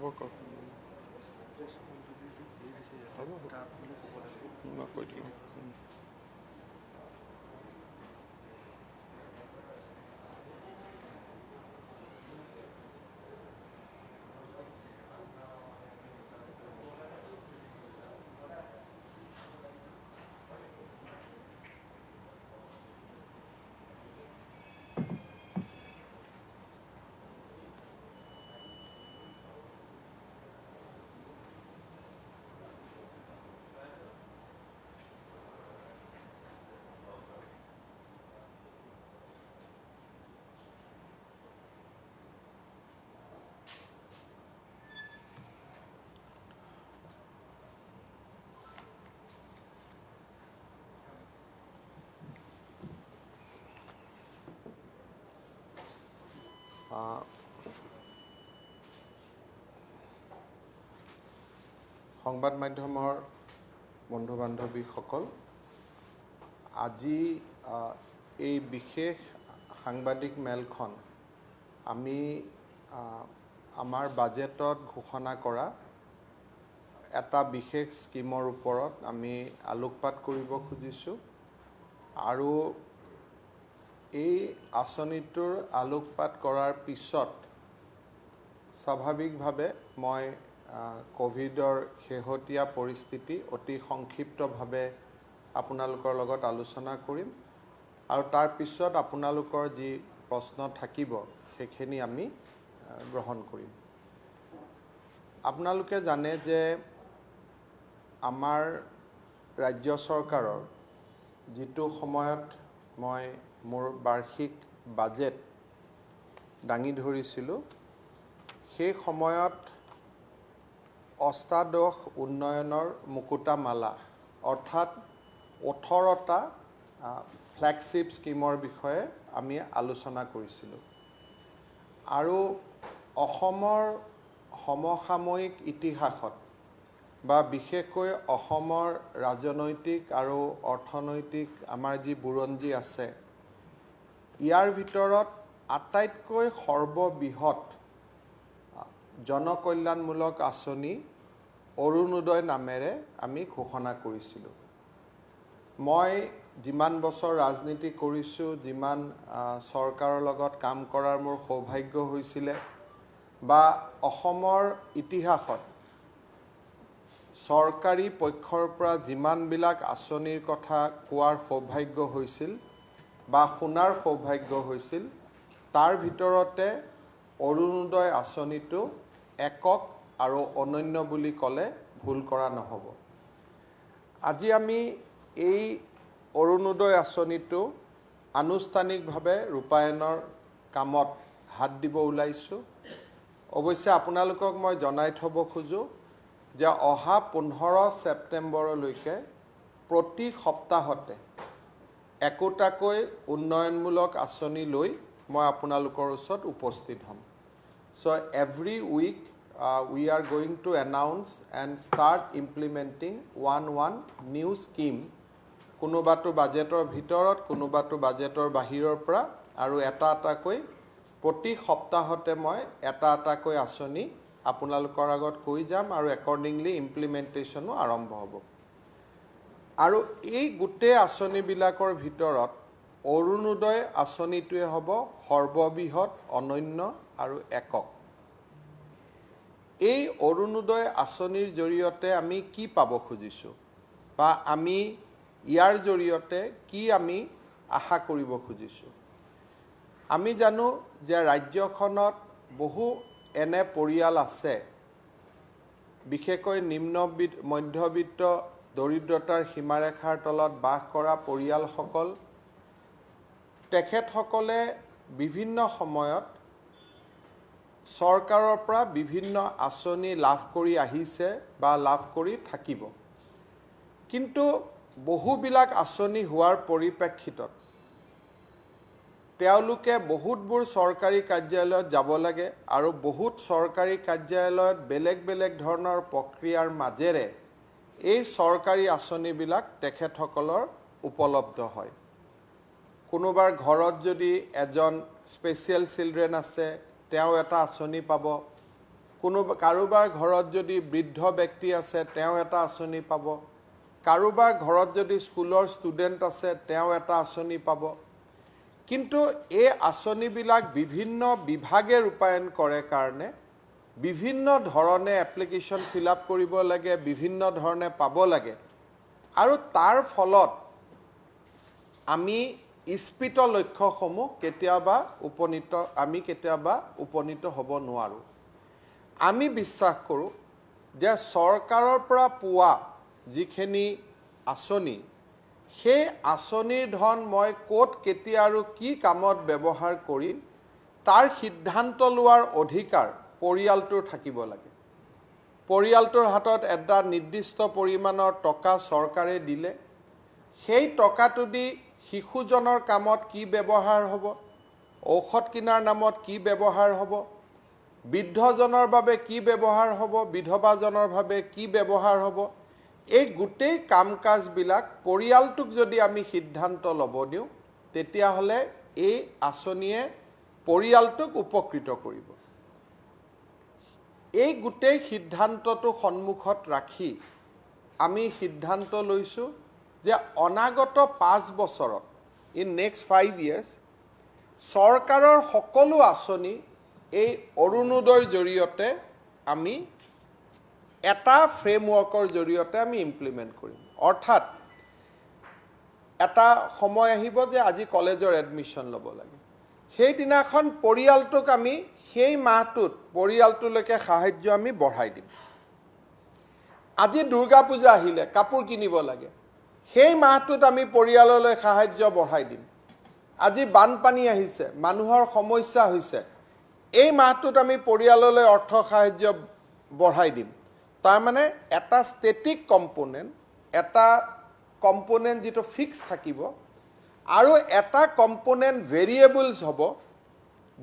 হ'ব কওক হ'ব মই কৈ দিম সংবাদ মাধ্যমৰ বন্ধু বান্ধৱীসকল আজি এই বিশেষ সাংবাদিক মেলখন আমি আমাৰ বাজেটত ঘোষণা কৰা এটা বিশেষ স্কিমৰ ওপৰত আমি আলোকপাত কৰিব খুজিছোঁ আৰু এই আঁচনিটোৰ আলোকপাত কৰাৰ পিছত স্বাভাৱিকভাৱে মই কোভিডৰ শেহতীয়া পৰিস্থিতি অতি সংক্ষিপ্তভাৱে আপোনালোকৰ লগত আলোচনা কৰিম আৰু তাৰ পিছত আপোনালোকৰ যি প্ৰশ্ন থাকিব সেইখিনি আমি গ্ৰহণ কৰিম আপোনালোকে জানে যে আমাৰ ৰাজ্য চৰকাৰৰ যিটো সময়ত মই মোৰ বাৰ্ষিক বাজেট দাঙি ধৰিছিলোঁ সেই সময়ত অষ্টাদশ উন্নয়নৰ মুকুতামালা অৰ্থাৎ 18টা ফ্লেগশ্বিপ স্কিমৰ বিষয়ে আমি আলোচনা কৰিছিলোঁ আৰু অসমৰ সমসাময়িক ইতিহাসত বা বিশেষকৈ অসমৰ ৰাজনৈতিক আৰু অৰ্থনৈতিক আমাৰ যি বুৰঞ্জী আছে ইয়াৰ ভিতৰত আটাইতকৈ সৰ্ববৃহৎ জনকল্যাণমূলক আঁচনি অৰুণোদয় নামেৰে আমি ঘোষণা কৰিছিলোঁ মই যিমান বছৰ ৰাজনীতি কৰিছোঁ যিমান চৰকাৰৰ লগত কাম কৰাৰ মোৰ সৌভাগ্য হৈছিলে বা অসমৰ ইতিহাসত চৰকাৰী পক্ষৰ পৰা যিমানবিলাক আঁচনিৰ কথা কোৱাৰ সৌভাগ্য হৈছিল বা শুনাৰ সৌভাগ্য হৈছিল তাৰ ভিতৰতে অৰুণোদয় আঁচনিটো একক আৰু অনন্য বুলি ক'লে ভুল কৰা নহ'ব আজি আমি এই অৰুণোদয় আঁচনিটো আনুষ্ঠানিকভাৱে ৰূপায়ণৰ কামত হাত দিব ওলাইছোঁ অৱশ্যে আপোনালোকক মই জনাই থ'ব খোজোঁ যে অহা 15 ছেপ্টেম্বৰলৈকে প্ৰতি সপ্তাহতে একোটাকৈ উন্নয়নমূলক আঁচনি লৈ মই আপোনালোকৰ ওচৰত উপস্থিত হ'ম So every week we are going to announce and start implementing one new scheme কোনোবাটো বাজেটৰ ভিতৰত কোনোবাটো বাজেটৰ বাহিৰৰ পৰা আৰু এটাকৈ প্ৰতি সপ্তাহতে মই এটাকৈ আঁচনি আপোনালোকৰ আগত কৈ যাম আৰু একৰ্ডিংলি ইমপ্লিমেন্টেশ্যনো আৰম্ভ হ'ব আৰু এই গোটেই আঁচনিবিলাকৰ ভিতৰত অৰুণোদয় আঁচনিটোৱে হ'ব সৰ্ববৃহৎ অনন্য আৰু একক এই অৰুণোদয় আঁচনিৰ জৰিয়তে আমি কি পাব খুজিছোঁ বা আমি ইয়াৰ জৰিয়তে কি আমি আশা কৰিব খুজিছোঁ আমি জানো যে ৰাজ্যখনত বহু এনে পৰিয়াল আছে বিশেষকৈ নিম্ন মধ্যবিত্ত দৰিদ্ৰতাৰ সীমাৰেখাৰ তলত বাস কৰা পৰিয়ালসকল তেখেতসকলে বিভিন্ন সময়ত চৰকাৰৰ পৰা বিভিন্ন আঁচনি লাভ কৰি আহিছে বা লাভ কৰি থাকিব কিন্তু বহুবিলাক আঁচনি হোৱাৰ পৰিপ্ৰেক্ষিতত তেওঁলোকে বহুতবোৰ চৰকাৰী কাৰ্যালয়ত যাব লাগে আৰু বহুত চৰকাৰী কাৰ্যালয়ত বেলেগ ধৰণৰ প্ৰক্ৰিয়াৰ মাজেৰে এই চৰকাৰী আঁচনিবিলাক তেখেতসকলৰ উপলব্ধ হয় কোনোবাৰ ঘৰত যদি এজন স্পেচিয়েল চিলড্ৰেন আছে তেওঁ এটা আঁচনি পাব কাৰোবাৰ ঘৰত যদি বৃদ্ধ ব্যক্তি আছে তেওঁ এটা আঁচনি পাব, কাৰোবাৰ ঘৰত যদি স্কুলৰ ষ্টুডেণ্ট আছে তেওঁ এটা আঁচনি পাব। কিন্তু এই আঁচনিবিলাক বিভিন্ন বিভাগে ৰূপায়ণ কৰে কাৰণে বিভিন্ন ধৰণে এপ্লিকেশ্যন ফিল আপ কৰিব লাগে, বিভিন্ন ধৰণে পাব লাগে, আৰু তাৰ ফলত আমি ইস্পিত লক্ষ্যসমূহ কেতিয়াবা উপনীত হ'ব নোৱাৰোঁ। আমি বিশ্বাস কৰোঁ যে চৰকাৰৰ পৰা পোৱা যিখিনি আঁচনি, সেই আঁচনিৰ ধন মই ক'ত কেতিয়া আৰু কি কামত ব্যৱহাৰ কৰিম তাৰ সিদ্ধান্ত লোৱাৰ অধিকাৰ পৰিয়ালটোৰ থাকিব লাগে। পৰিয়ালটোৰ হাতত এটা নিৰ্দিষ্ট পৰিমাণৰ টকা চৰকাৰে দিলে, সেই টকাটো দি শিশুজনৰ কামত কি ব্যৱহাৰ হ'ব, ঔষধ কিনাৰ নামত কি ব্যৱহাৰ হ'ব, বৃদ্ধজনৰ বাবে কি ব্যৱহাৰ হ'ব, বিধৱাজনৰ বাবে কি ব্যৱহাৰ হ'ব, এই গোটেই কাম কাজবিলাক পৰিয়ালটোক যদি আমি সিদ্ধান্ত ল'ব দিওঁ, তেতিয়াহ'লে এই আঁচনিয়ে পৰিয়ালটোক উপকৃত কৰিব। এই গোটেই সিদ্ধান্তটো সন্মুখত ৰাখি আমি সিদ্ধান্ত লৈছোঁ যে অনাগত 5 বছৰত, ইন নেক্সট 5 years, চৰকাৰৰ সকলো আঁচনি এই অৰুণোদয়ৰ জৰিয়তে আমি এটা ফ্ৰেমৱৰ্কৰ জৰিয়তে আমি ইমপ্লিমেণ্ট কৰিম। অৰ্থাৎ এটা সময় আহিব যে আজি কলেজৰ এডমিশ্যন ল'ব লাগে, সেইদিনাখন পৰিয়ালটোক আমি সেই মাহটোত পৰিয়ালটোলৈকে সাহায্য আমি বঢ়াই দিম। আজি দুৰ্গা পূজা আহিলে, কাপোৰ কিনিব লাগে, সেই মাহটোত আমি পৰিয়াললৈ সাহায্য বঢ়াই দিম। আজি বানপানী আহিছে, মানুহৰ সমস্যা হৈছে, এই মাহটোত আমি পৰিয়াললৈ অৰ্থ সাহায্য বঢ়াই দিম। তাৰমানে এটা ষ্টেটিক কম্পোনেণ্ট, এটা কম্পোনেণ্ট যিটো ফিক্স থাকিব, আৰু এটা কম্পোনেণ্ট ভেৰিয়েবলছ হ'ব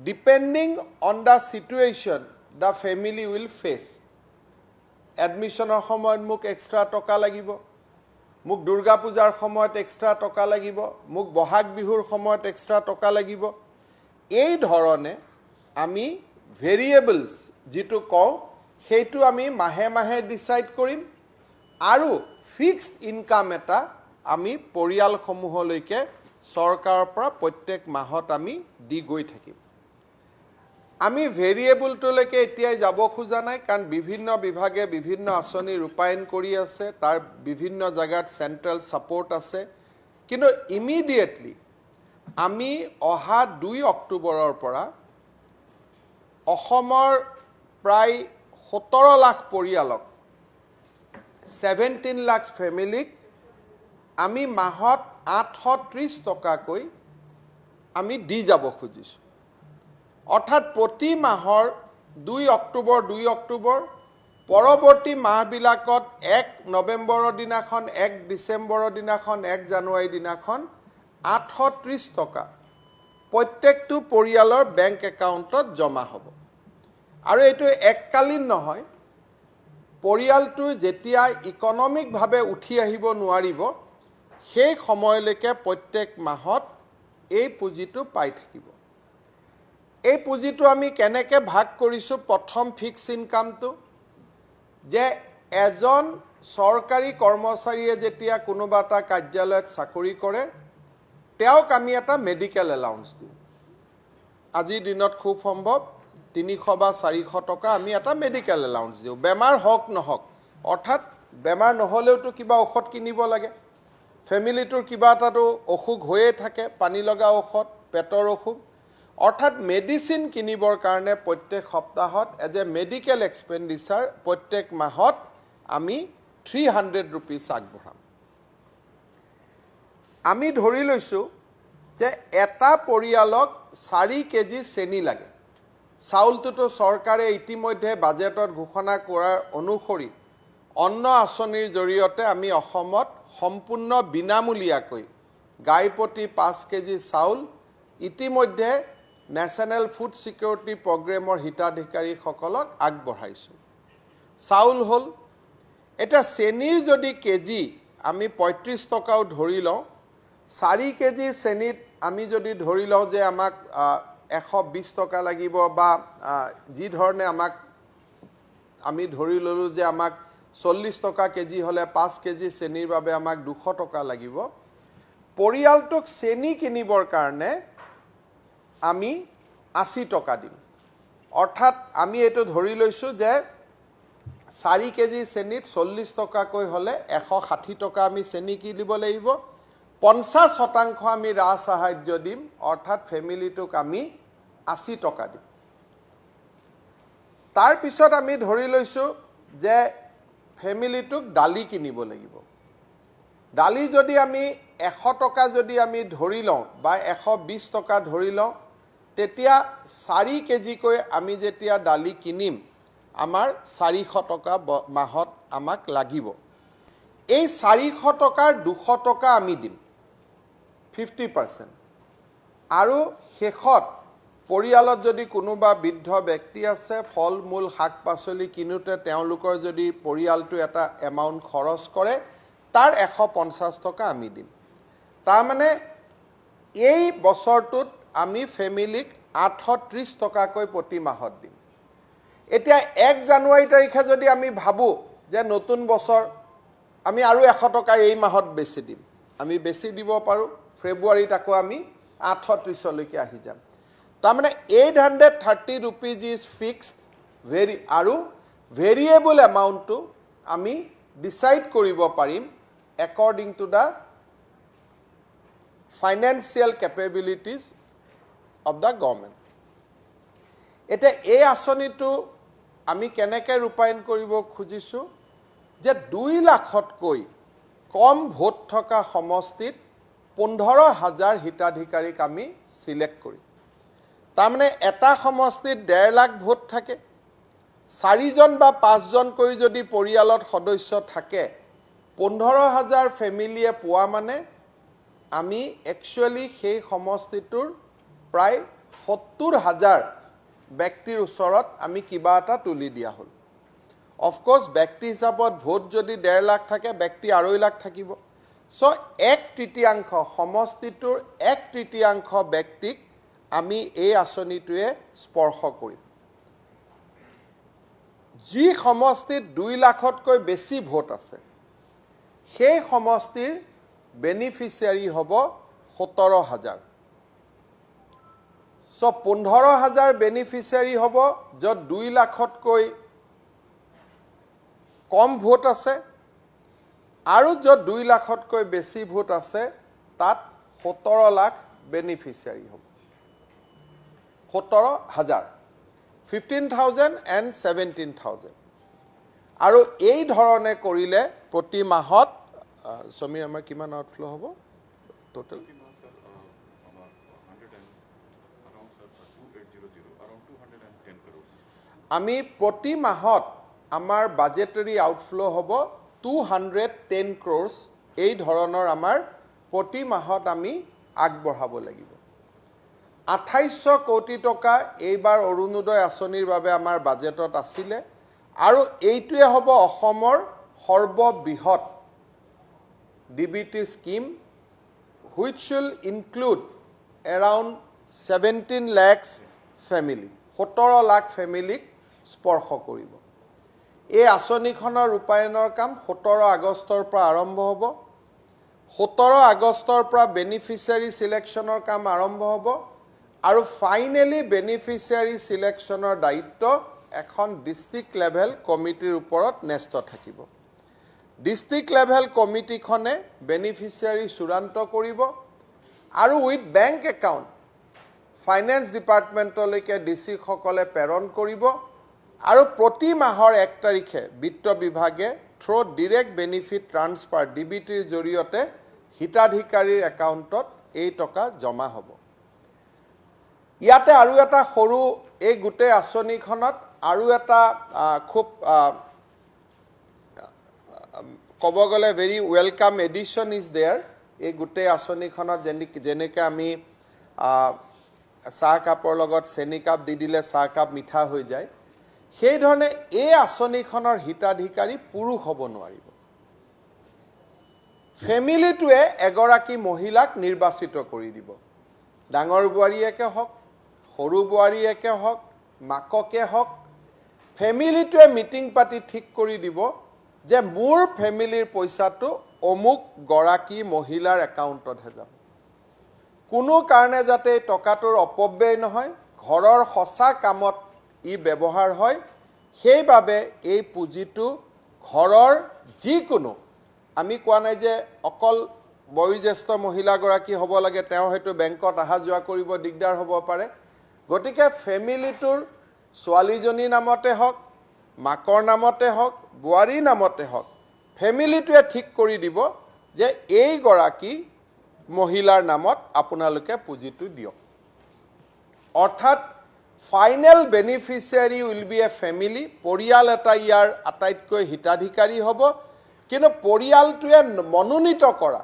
depending on the situation the family will face. এডমিশ্যনৰ সময়ত মোক এক্সট্ৰা টকা লাগিব, মোক দুৰ্গা পূজাৰ সময়ত এক্সট্ৰা টকা লাগিব, মোক বহাগ বিহুৰ সময়ত এক্সট্ৰা টকা লাগিব। এই ধৰণে আমি ভেৰিয়েবলছ যিটো কওঁ, সেইটো আমি মাহে মাহে ডিচাইড কৰিম, আৰু ফিক্সড ইনকাম এটা আমি পৰিয়ালসমূহলৈকে চৰকাৰৰ পৰা প্ৰত্যেক মাহত আমি দি গৈ থাকিম। আমি ভেৰিয়েবলটোলৈকে এতিয়াই যাব খোজা নাই, কাৰণ বিভিন্ন বিভাগে বিভিন্ন আঁচনি ৰূপায়ণ কৰি আছে, তাৰ বিভিন্ন জেগাত চেণ্ট্ৰেল ছাপোৰ্ট আছে। কিন্তু ইমিডিয়েটলি আমি অহা 2 অক্টোবৰৰ পৰা অসমৰ প্ৰায় 17 লাখ পৰিয়ালক, 17 লাখ ফেমিলিক আমি মাহত 830 টকাকৈ আমি দি যাব খুজিছোঁ। অৰ্থাৎ প্ৰতি মাহৰ 2 অক্টোবৰ, পৰৱৰ্তী মাহবিলাকত 1 নৱেম্বৰৰ দিনাখন, 1 ডিচেম্বৰৰ দিনাখন, 1 জানুৱাৰীৰ দিনাখন 830 টকা প্ৰত্যেকটো পৰিয়ালৰ বেংক একাউণ্টত জমা হ'ব। আৰু এইটো এককালীন নহয়, পৰিয়ালটো যেতিয়া ইকনমিকভাৱে উঠি আহিব নোৱাৰিব, সেই সময়লৈকে প্ৰত্যেক মাহত এই পুঁজিটো পাই থাকিব। এই পুঁজিটো আমি কেনেকৈ ভাগ কৰিছোঁ? প্ৰথম ফিক্স ইনকামটো, যে এজন চৰকাৰী কৰ্মচাৰীয়ে যেতিয়া কোনোবা এটা কাৰ্যালয়ত চাকৰি কৰে, তেওঁক আমি এটা মেডিকেল এলাউন্স দিওঁ। আজিৰ দিনত খুব সম্ভৱ 300 বা 400 টকা আমি এটা মেডিকেল এলাউন্স দিওঁ, বেমাৰ হওক নহওক। অৰ্থাৎ বেমাৰ নহ'লেওতো কিবা ঔষধ কিনিব লাগে, ফেমিলিটোৰ কিবা এটাতো অসুখ হৈয়ে থাকে, পানী লগা ঔষধ, পেটৰ অসুখ। অৰ্থাৎ মেডিচিন কিনিবৰ কাৰণে প্ৰত্যেক সপ্তাহত এজ এ মেডিকেল এক্সপেণ্ডিচাৰ প্ৰত্যেক মাহত আমি 300 rupees আগবঢ়াম। আমি ধৰি লৈছোঁ যে এটা পৰিয়ালক 4 কেজি চেনি লাগে। চাউলটোতো চৰকাৰে ইতিমধ্যে বাজেটত ঘোষণা কৰাৰ অনুসৰি অন্ন আঁচনিৰ জৰিয়তে আমি অসমত সম্পূৰ্ণ বিনামূলীয়াকৈ গাই প্ৰতি 5 কেজি চাউল ইতিমধ্যে নেশ্যনেল ফুড ছিকিউৰিটি প্ৰগ্ৰেমৰ হিতাধিকাৰীসকলক আগবঢ়াইছোঁ। চাউল হ'ল। এটা চেনিৰ যদি কেজি আমি 35 টকাও ধৰি লওঁ, 4 কেজি চেনিত আমি যদি ধৰি লওঁ যে আমাক 120 টকা লাগিব, বা যি ধৰণে আমাক আমি ধৰি ললো যে আমাক 40 টকা কেজি হলে 5 কেজি চেনিৰ বাবে আমাক 200 টকা লাগিব পৰিয়ালটোক চেনি কিনিবৰ কাৰণে আমি 80 টকা দিম অৰ্থাৎ আমি এটো ধৰি লৈছো যে 4 কেজি চেনিত 40 টকাকৈ হলে 160 টকা আমি চেনি কিনিব লাগিব 50% আমি ৰাজ সাহায্য দিম অৰ্থাৎ ফ্যামিলিটোক আমি 80 টকা দিম তাৰ পিছত আমি ধৰি লৈছো যে ফ্যামিলিটোক ডালি কিনিব লাগিব ডালি যদি আমি 100 টকা যদি আমি ধৰি লওঁ বা 120 টকা ধৰি লওঁ তেতিয়া 4 কেজি কৈ আমি যেতিয়া ডালি কিনিম আমাৰ 400 টকা মাহত আমাক লাগিব এই 400 টকাৰ 200 টকা আমি দিম 50% আৰু শেষত পৰিয়ালত যদি কোনোবা বৃদ্ধ ব্যক্তি আছে ফল মূল শাক পাচলি কিনুতে তেওঁলোকৰ যদি পৰিয়ালটো এটা এমাউন্ট খৰচ কৰে তাৰ 150 টকা আমি দিম তাৰ মানে এই বছৰটোত আমি ফ্যামিলিক 830 টকাকৈ প্ৰতি মাহত দিম এতিয়া 1 জানুৱাৰী তাৰিখে যদি আমি ভাবো যে নতুন বছৰ আমি আৰু 100 টকা এই মাহত বেছি দিম আমি বেছি দিব পাৰো ফেব্ৰুৱাৰীত আকৌ আমি 830 লৈকে আহি যাম তাৰ মানে 830 rupees is fixed আৰু ভেৰিয়েবল এমাউন্টটো আমি ডিসাইড কৰিব পাৰিম according to the financial capabilities of the government এটা এই আঁচনিটো আমি কেনেকৈ ৰূপায়ণ কৰিব খুজিছো যে 2 লাখতকৈ কম ভোট থকা সমষ্টিত 15000 হিতাধিকাৰীক আমি সিলেক্ট কৰিম তাৰ মানে এটা সমষ্টিত 1.5 লাখ ভোট থাকে 4 জন বা 5 জন কৈ যদি পৰিয়ালত সদস্য থাকে 15000 ফ্যামিলিয়ে পোৱা মানে আমি একচুয়ালি সেই সমষ্টিটোৰ প্ৰায় 70000 ব্যক্তিৰ ওচৰত আমি কিবা এটা তুলি দিয়া হল অফ কোর্স ব্যক্তি হিচাপত ভোট যদি 1.5 লাখ থাকে ব্যক্তি 2.5 লাখ থাকিব সো 1/3 সমষ্টিটোৰ 1/3 ব্যক্তিক আমি এই আঁচনিটোৱে স্পৰ্শ কৰিম যি সমষ্টিত 2 লাখতকৈ বেছি ভোট আছে সেই সমষ্টিৰ বেনিফিচিয়াৰী হ'ব 17000 সো 15000 বেনিফিচিয়াৰী হ'ব যত 2 লাখতকৈ কম ভোট আছে আৰু যত 2 লাখতকৈ বেছি ভোট আছে তাত 17 লাখ বেনিফিচিয়াৰী হ'ব 17000 15000 and 17000 আৰু এই ধৰণে কৰিলে প্ৰতি মাহত সমীৰ আমাৰ কিমান আউটফ্লো হ'ব টোটাল আমি প্ৰতি মাহত আমাৰ বাজেটৰী আউটফ্লো হ'ব 210 crores এই ধৰণৰ আমাৰ প্ৰতি মাহত আমি আগবঢ়াব লাগিব 2800 কোটি টকা এইবাৰ অৰুণোদয় আঁচনিৰ বাবে আমাৰ বাজেটত আছিল আৰু এইটোৱে হ'ব অসমৰ সৰ্ববৃহৎ DBT scheme which will include around 17 lakhs family 17 lakh ফ্যামিলিক স্পৰ্শ কৰিব এই আঁচনিখনৰ ৰূপায়ণৰ কাম 17 আগষ্টৰ পৰা আৰম্ভ হ'ব 17 আগষ্টৰ পৰা বেনিফিচিয়াৰী সিলেকশনৰ কাম আৰম্ভ হ'ব আৰু ফাইনালি বেনিফিচিয়াৰী সিলেকশনৰ দায়িত্ব এখন ডিস্ট্ৰিক্ট লেভেল কমিটিৰ ওপৰত ন্যস্ত থাকিব ডিস্ট্ৰিক্ট লেভেল কমিটিখনে বেনিফিচিয়াৰী চূড়ান্ত কৰিব আৰু উইথ বেংক একাউণ্ট ফাইনেন্স ডিপাৰ্টমেণ্টলৈকে ডিসি সকলে প্ৰেৰণ কৰিব আৰু প্ৰতি মাহৰ 1 তাৰিখে বিত্ত বিভাগে থ্ৰু ডাইৰেক্ট বেনিফিট ট্ৰান্সফাৰ ডিবিটিৰ জৰিয়তে হিতাধিকাৰীৰ একাউণ্টত এই টকা জমা হ'ব ইয়াতে আৰু এটা সৰু এই গোটেই আঁচনিখনত আৰু এটা খুব ক'ব গ'লে very welcome addition is there এই গোটেই আঁচনিখনত যেনেকৈ আমি চাহ কাপৰ লগত চেনি কাপ দি দিলে চাহ কাপ মিঠা হৈ যায় সেই ধৰণে এই আঁচনিখনৰ হিতাধিকাৰী পুৰুষ হ'ব নোৱাৰিব ফ্যামিলিটোৱে এগৰাকী মহিলাক নিৰ্বাচিত কৰি দিব ডাঙৰ বুঢ়ীয়েকে হওক সৰু বুঢ়ীয়েকে হওক মাককে হওক ফেমিলিটোৱে মিটিং পাতি ঠিক কৰি দিব যে মোৰ ফেমিলিৰ পইচাটো অমুক গৰাকী মহিলাৰ একাউণ্টতহে যাব। কোনো কাৰণে যাতে এই টকাটোৰ অপব্যয় নহয়, ঘৰৰ সঁচা কামত ই ব্যৱহাৰ হয়, সেইবাবে এই পুঁজিটো ঘৰৰ যিকোনো, আমি কোৱা নাই যে অকল বয়োজ্যেষ্ঠ মহিলাগৰাকী হ'ব লাগে, তেওঁ হয়তো বেংকত অহা যোৱা কৰিব দিগদাৰ হ'ব পাৰে, গতিকে ফেমিলিটোৰ ছোৱালীজনীৰ নামতে হওক, মাকৰ নামতে হওক, বোৱাৰীৰ নামতে হওক, ফেমিলিটোৱে ঠিক কৰি দিব যে এইগৰাকী মহিলাৰ নামত আপোনালোকে পুঁজিটো দিয়ক। অৰ্থাৎ final beneficiary will B a family, পৰিয়াল এটা ইয়াৰ আটাইতকৈ হিতাধিকাৰী হ'ব, কিন্তু পৰিয়ালটোৱে মনোনীত কৰা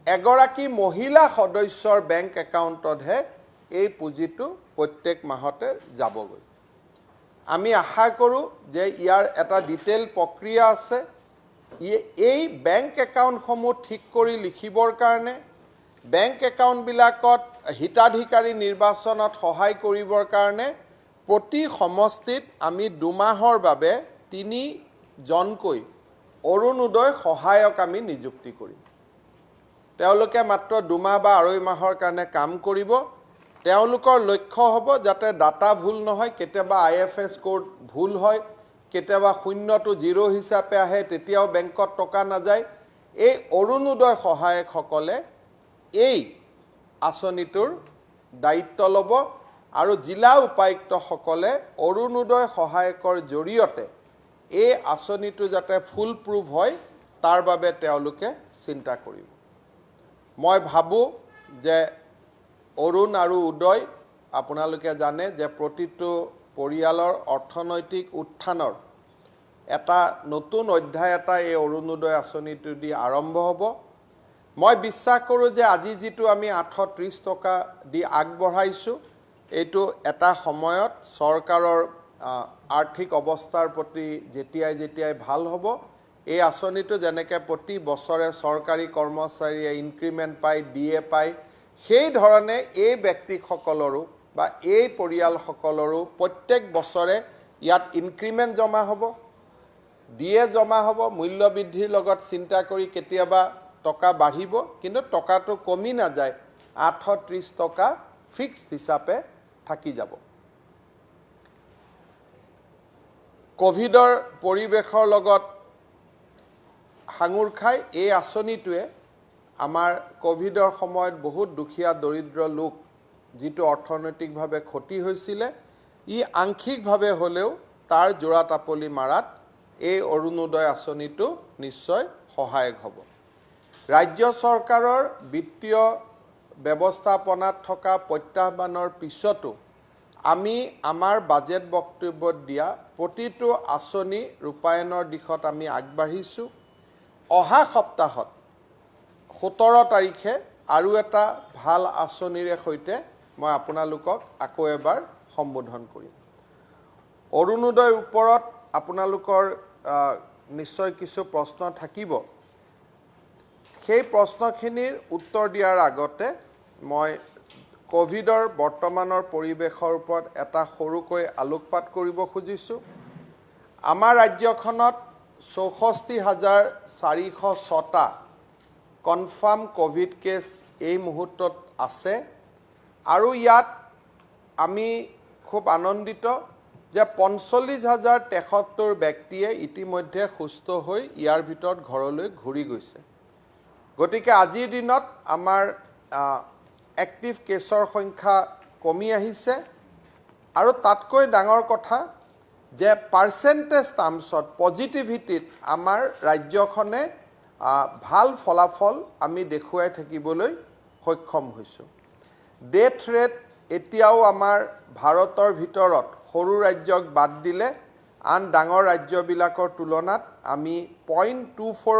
এগৰাকী মহিলা সদস্যৰ বেংক একাউণ্টতহে এই পুঁজিটো প্ৰত্যেক মাহতে যাবগৈ। আমি আশা কৰোঁ যে ইয়াৰ এটা ডিটেইল প্ৰক্ৰিয়া আছে। এই বেংক একাউণ্টসমূহ ঠিক কৰি লিখিবৰ কাৰণে, বেংক একাউণ্টবিলাকত হিতাধিকাৰী নিৰ্বাচনত সহায় কৰিবৰ কাৰণে প্ৰতি সমষ্টিত আমি 2 মাহৰ বাবে 3জনকৈ অৰুণোদয় সহায়ক আমি নিযুক্তি কৰিম। তেওঁলোকে মাত্ৰ 2 মাহ বা 2.5 মাহৰ কাৰণে কাম কৰিব। তেওঁলোকৰ লক্ষ্য হ'ব যাতে ডাটা ভুল নহয়, কেতিয়াবা IFS কোড ভুল হয়, কেতিয়াবা 0টো 0 হিচাপে আহে, তেতিয়াও বেংকত টকা নাযায়। এই অৰুণোদয় সহায়কসকলে এই আঁচনিটোৰ দায়িত্ব ল'ব আৰু জিলা উপায়ুক্তসকলে অৰুণোদয় সহায়কৰ জৰিয়তে এই আঁচনিটো যাতে ফুল প্ৰুফ হয় তাৰ বাবে তেওঁলোকে চিন্তা কৰিব। মই ভাবোঁ যে অৰুণ আৰু উদয়, আপোনালোকে জানে যে প্ৰতিটো পৰিয়ালৰ অৰ্থনৈতিক উত্থানৰ এটা নতুন অধ্যায় এটা এই অৰুণোদয় আঁচনিটো দি আৰম্ভ হ'ব। মই বিশ্বাস কৰোঁ যে আজি যিটো আমি 830 টকা দি আগবঢ়াইছোঁ, এইটো এটা সময়ত চৰকাৰৰ আৰ্থিক অৱস্থাৰ প্ৰতি যেতিয়াই ভাল হ'ব, এই আঁচনিটো যেনেকৈ প্ৰতি বছৰে চৰকাৰী কৰ্মচাৰীয়ে ইনক্ৰিমেণ্ট পায়, DA পায়, সেই ধৰণে এই ব্যক্তিসকলৰো বা এই পৰিয়ালসকলৰো প্ৰত্যেক বছৰে ইয়াত ইনক্ৰিমেণ্ট জমা হ'ব, DA জমা হ'ব। মূল্য বৃদ্ধিৰ লগত চিন্তা কৰি কেতিয়াবা টকা বাঢ়িব, কিন্তু টকাটো কমি নাযায়, 830 টকা ফিক্সড হিচাপে থাকি যাব। কোভিডৰ পৰিৱেশৰ লগত সাঙুৰ খাই এই আঁচনিটোৱে আমাৰ কোভিডৰ সময়ত বহুত দুখীয়া দৰিদ্ৰ লোক যিটো অৰ্থনৈতিকভাৱে ক্ষতি হৈছিলে, ই আংশিকভাৱে হ'লেও তাৰ জোৰা টাপলি মাৰাত এই অৰুণোদয় আঁচনিটো নিশ্চয় সহায়ক হ'ব। ৰাজ্য চৰকাৰৰ বিত্তীয় ব্যৱস্থাপনাত থকা প্ৰত্যাহ্বানৰ পিছতো আমি আমাৰ বাজেট বক্তব্যত দিয়া প্ৰতিটো আঁচনি ৰূপায়ণৰ দিশত আমি আগবাঢ়িছোঁ। অহা সপ্তাহত 17 তাৰিখে আৰু এটা ভাল আঁচনিৰে সৈতে মই আপোনালোকক আকৌ এবাৰ সম্বোধন কৰিম। অৰুণোদয়ৰ ওপৰত আপোনালোকৰ নিশ্চয় কিছু প্ৰশ্ন থাকিব। সেই প্ৰশ্নখিনিৰ উত্তৰ দিয়াৰ আগতে মই কোভিডৰ বৰ্তমানৰ পৰিৱেশৰ ওপৰত এটা সৰুকৈ আলোকপাত কৰিব খুজিছোঁ। আমাৰ ৰাজ্যখনত 64,406টা কনফাৰ্ম কোভিড কেছ এই মুহূৰ্তত আছে আৰু ইয়াত আমি খুব আনন্দিত যে 45,073 ব্যক্তিয়ে ইতিমধ্যে সুস্থ হৈ ইয়াৰ ভিতৰত ঘৰলৈ ঘূৰি গৈছে। গতিকে আজিৰ দিনত আমাৰ এক্টিভ কেছৰ সংখ্যা কমি আহিছে আৰু তাতকৈ ডাঙৰ কথা যে পাৰ্চেণ্টেজ টাৰ্মছত পজিটিভিটিত আমাৰ ৰাজ্যখনে ভাল ফলাফল আমি দেখুৱাই থাকিবলৈ সক্ষম হৈছোঁ। ডেথ ৰেট এতিয়াও আমাৰ ভাৰতৰ ভিতৰত সৰু ৰাজ্যক বাদ দিলে আন ডাঙৰ ৰাজ্যবিলাকৰ তুলনাত আমি 0.24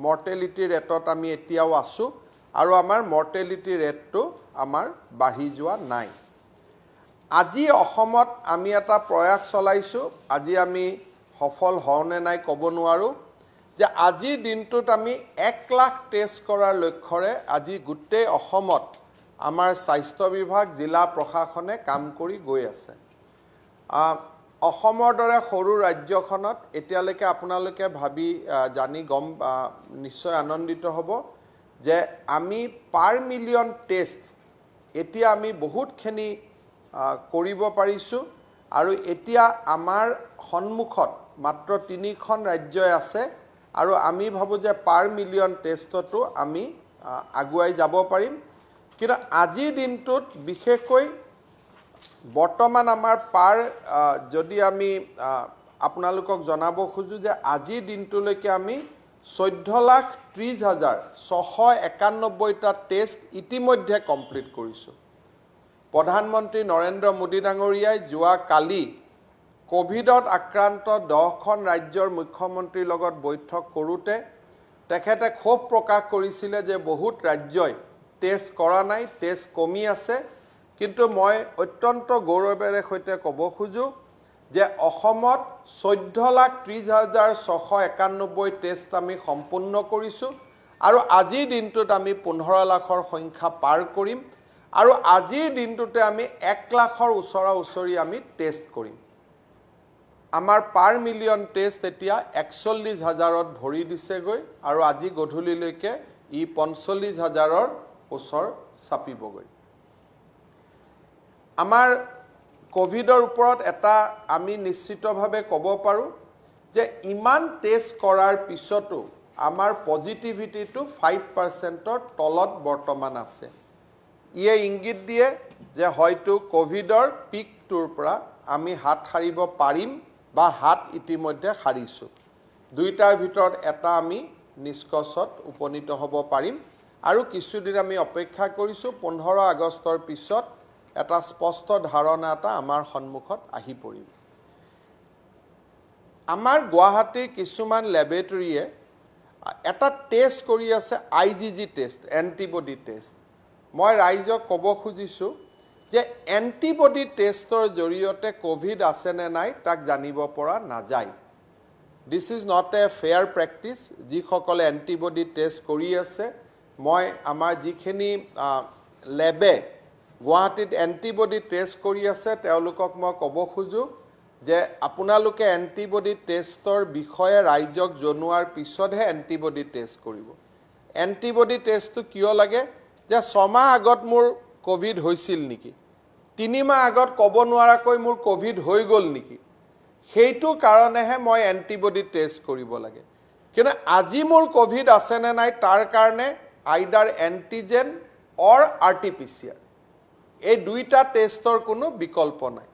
মৰ্টেলিটি ৰেটত আমি এতিয়াও আছোঁ আৰু আমাৰ মৰ্টেলিটি ৰেটটো আমাৰ বাঢ়ি যোৱা নাই। আজি অসমত আমি এটা প্ৰয়াস চলাইছোঁ, আজি আমি সফল হওঁ নে নাই ক'ব নোৱাৰোঁ, যে আজিৰ দিনটোত আমি 1 লাখ টেষ্ট কৰাৰ লক্ষ্যৰে আজি গোটেই অসমত আমাৰ স্বাস্থ্য বিভাগ, জিলা প্ৰশাসনে কাম কৰি গৈ আছে। অসমৰ দৰে সৰু ৰাজ্যখনত এতিয়ালৈকে আপোনালোকে ভাবি জানি গম নিশ্চয় আনন্দিত হ'ব যে আমি পাৰ মিলিয়ন টেষ্ট এতিয়া আমি বহুতখিনি কৰিব পাৰিছোঁ আৰু এতিয়া আমাৰ সন্মুখত মাত্ৰ 3খন ৰাজ্যই আছে আৰু আমি ভাবোঁ যে পাৰ মিলিয়ন টেষ্টতো আমি আগুৱাই যাব পাৰিম কিন্তু আজিৰ দিনটোত বিশেষকৈ বৰ্তমান আমাৰ পাৰ যদি আমি আপোনালোকক জনাব খোজো যে আজিৰ দিনটোলৈকে আমি 14,30,691টা টেষ্ট ইতিমধ্যে কমপ্লিট কৰিছোঁ প্ৰধানমন্ত্ৰী নৰেন্দ্ৰ মোদী ডাঙৰীয়াই যোৱা কালি কোভিডত আক্ৰান্ত 10খন ৰাজ্যৰ মুখ্যমন্ত্ৰীৰ লগত বৈঠক কৰোঁতে তেখেতে ক্ষোভ প্ৰকাশ কৰিছিলে যে বহুত ৰাজ্যই টেষ্ট কৰা নাই টেষ্ট কমি আছে কিন্তু মই অত্যন্ত গৌৰৱেৰে সৈতে ক'ব খোজো যে অসমত 14,30,691 টেষ্ট আমি সম্পূৰ্ণ কৰিছোঁ আৰু আজিৰ দিনটোত আমি 15 লাখৰ সংখ্যা পাৰ কৰিম আৰু আজিৰ দিনটোতে আমি 1 লাখৰ ওচৰা-ওচৰি আমি টেষ্ট কৰিম আমাৰ পাৰ মিলিয়ন টেষ্ট এতিয়া 41,000ত ভৰি দিছেগৈ আৰু আজি গধূলিলৈকে ই 45,000ৰ ওচৰ চাপিবগৈ আমাৰ কোভিডৰ ওপৰত এটা আমি নিশ্চিতভাৱে ক'ব পাৰোঁ যে ইমান টেষ্ট কৰাৰ পিছতো আমাৰ পজিটিভিটিটো 5%ৰ তলত বৰ্তমান আছে ইয়ে ইংগিত দিয়ে যে হয়তো কোভিডৰ পিকটোৰ পৰা আমি হাত সাৰিব পাৰিম বা হাত ইতিমধ্যে সাৰিছোঁ দুইটাৰ ভিতৰত এটা আমি নিষ্কৰ্ষত উপনীত হ'ব পাৰিম আৰু কিছুদিন আমি অপেক্ষা কৰিছোঁ 15 আগষ্টৰ পিছত এটা স্পষ্ট ধাৰণা এটা আমাৰ সন্মুখত আহি পৰিব আমাৰ গুৱাহাটীৰ কিছুমান ল্যাবৰেটৰীয়ে এটা টেষ্ট কৰি আছে IgG টেষ্ট এন্টিবডি টেষ্ট মই ৰাইজক ক'ব খুজিছোঁ যে এন্টিবডি টেষ্টৰ জৰিয়তে কোভিড আছে নে নাই তাক জানিব পৰা নাযায় this is not a fair practice যিসকলে এন্টিবডি টেষ্ট কৰি আছে মই আমাৰ যিখিনি ল্যাবে গুৱাহাটীত এন্টিবডি টেষ্ট কৰি আছে তেওঁলোকক মই ক'ব খোজো যে আপোনালোকে এন্টিবডি টেষ্টৰ বিষয়ে ৰাইজক জনোৱাৰ পিছতহে এন্টিবডি টেষ্ট কৰিব এন্টিবডি টেষ্টটো কিয় লাগে যে 6 মাহ আগত মোৰ কোভিড হৈছিল নেকি 3 মাহ আগত ক'ব নোৱাৰাকৈ মোৰ কোভিড হৈ গ'ল নেকি সেইটো কাৰণেহে মই এন্টিবডি টেষ্ট কৰিব লাগে কিন্তু আজি মোৰ কোভিড আছে নে নাই তাৰ কাৰণে আইদাৰ এন্টিজেন অৰ RT-PCR এই দুইটা টেষ্টৰ কোনো বিকল্প নাই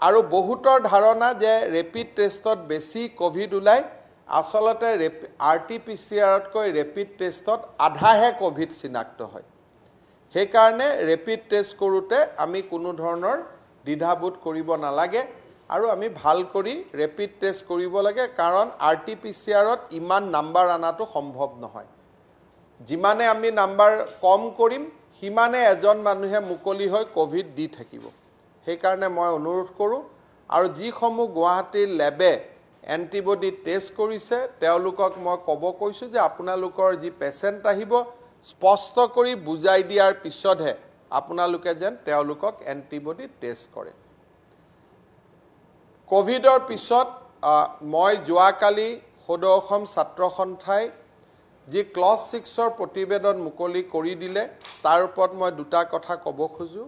আৰু বহুতৰ ধাৰণা যে ৰেপিড টেষ্টত বেছি কোভিড ওলাই আসলতে RT-PCRতকৈ ৰেপিড টেষ্টত আধাহে কোভিড চিনাক্ত হয় সেইকাৰণে ৰেপিড টেষ্ট কৰোঁতে আমি কোনো ধৰণৰ দ্বিধাবোধ কৰিব নালাগে আৰু আমি ভাল কৰি ৰেপিড টেষ্ট কৰিব লাগে কাৰণ RT-PCRত ইমান নাম্বাৰ আনাটো সম্ভৱ নহয় যিমানে আমি নাম্বাৰ কম কৰিম হিমানে এজন মানুহে মুকলি হৈ কোভিড দি থাকিব সেইকাৰণে মই অনুৰোধ কৰোঁ আৰু যিসমূহ গুৱাহাটীৰ ল্যাবে এন্টিবডি টেষ্ট কৰিছে তেওঁলোকক মই ক'ব কৈছোঁ যে আপোনালোকৰ যি পেচেণ্ট আহিব স্পষ্ট কৰি বুজাই দিয়াৰ পিছতহে আপোনালোকে যেন তেওঁলোকক এন্টিবডি টেষ্ট কৰে কোভিডৰ পিছত মই যোৱাকালি সদৌ অসম ছাত্ৰ সন্থাই যি ক্লজ 6ৰ প্ৰতিবেদন মুকলি কৰি দিলে তাৰ ওপৰত মই দুটা কথা ক'ব খোজো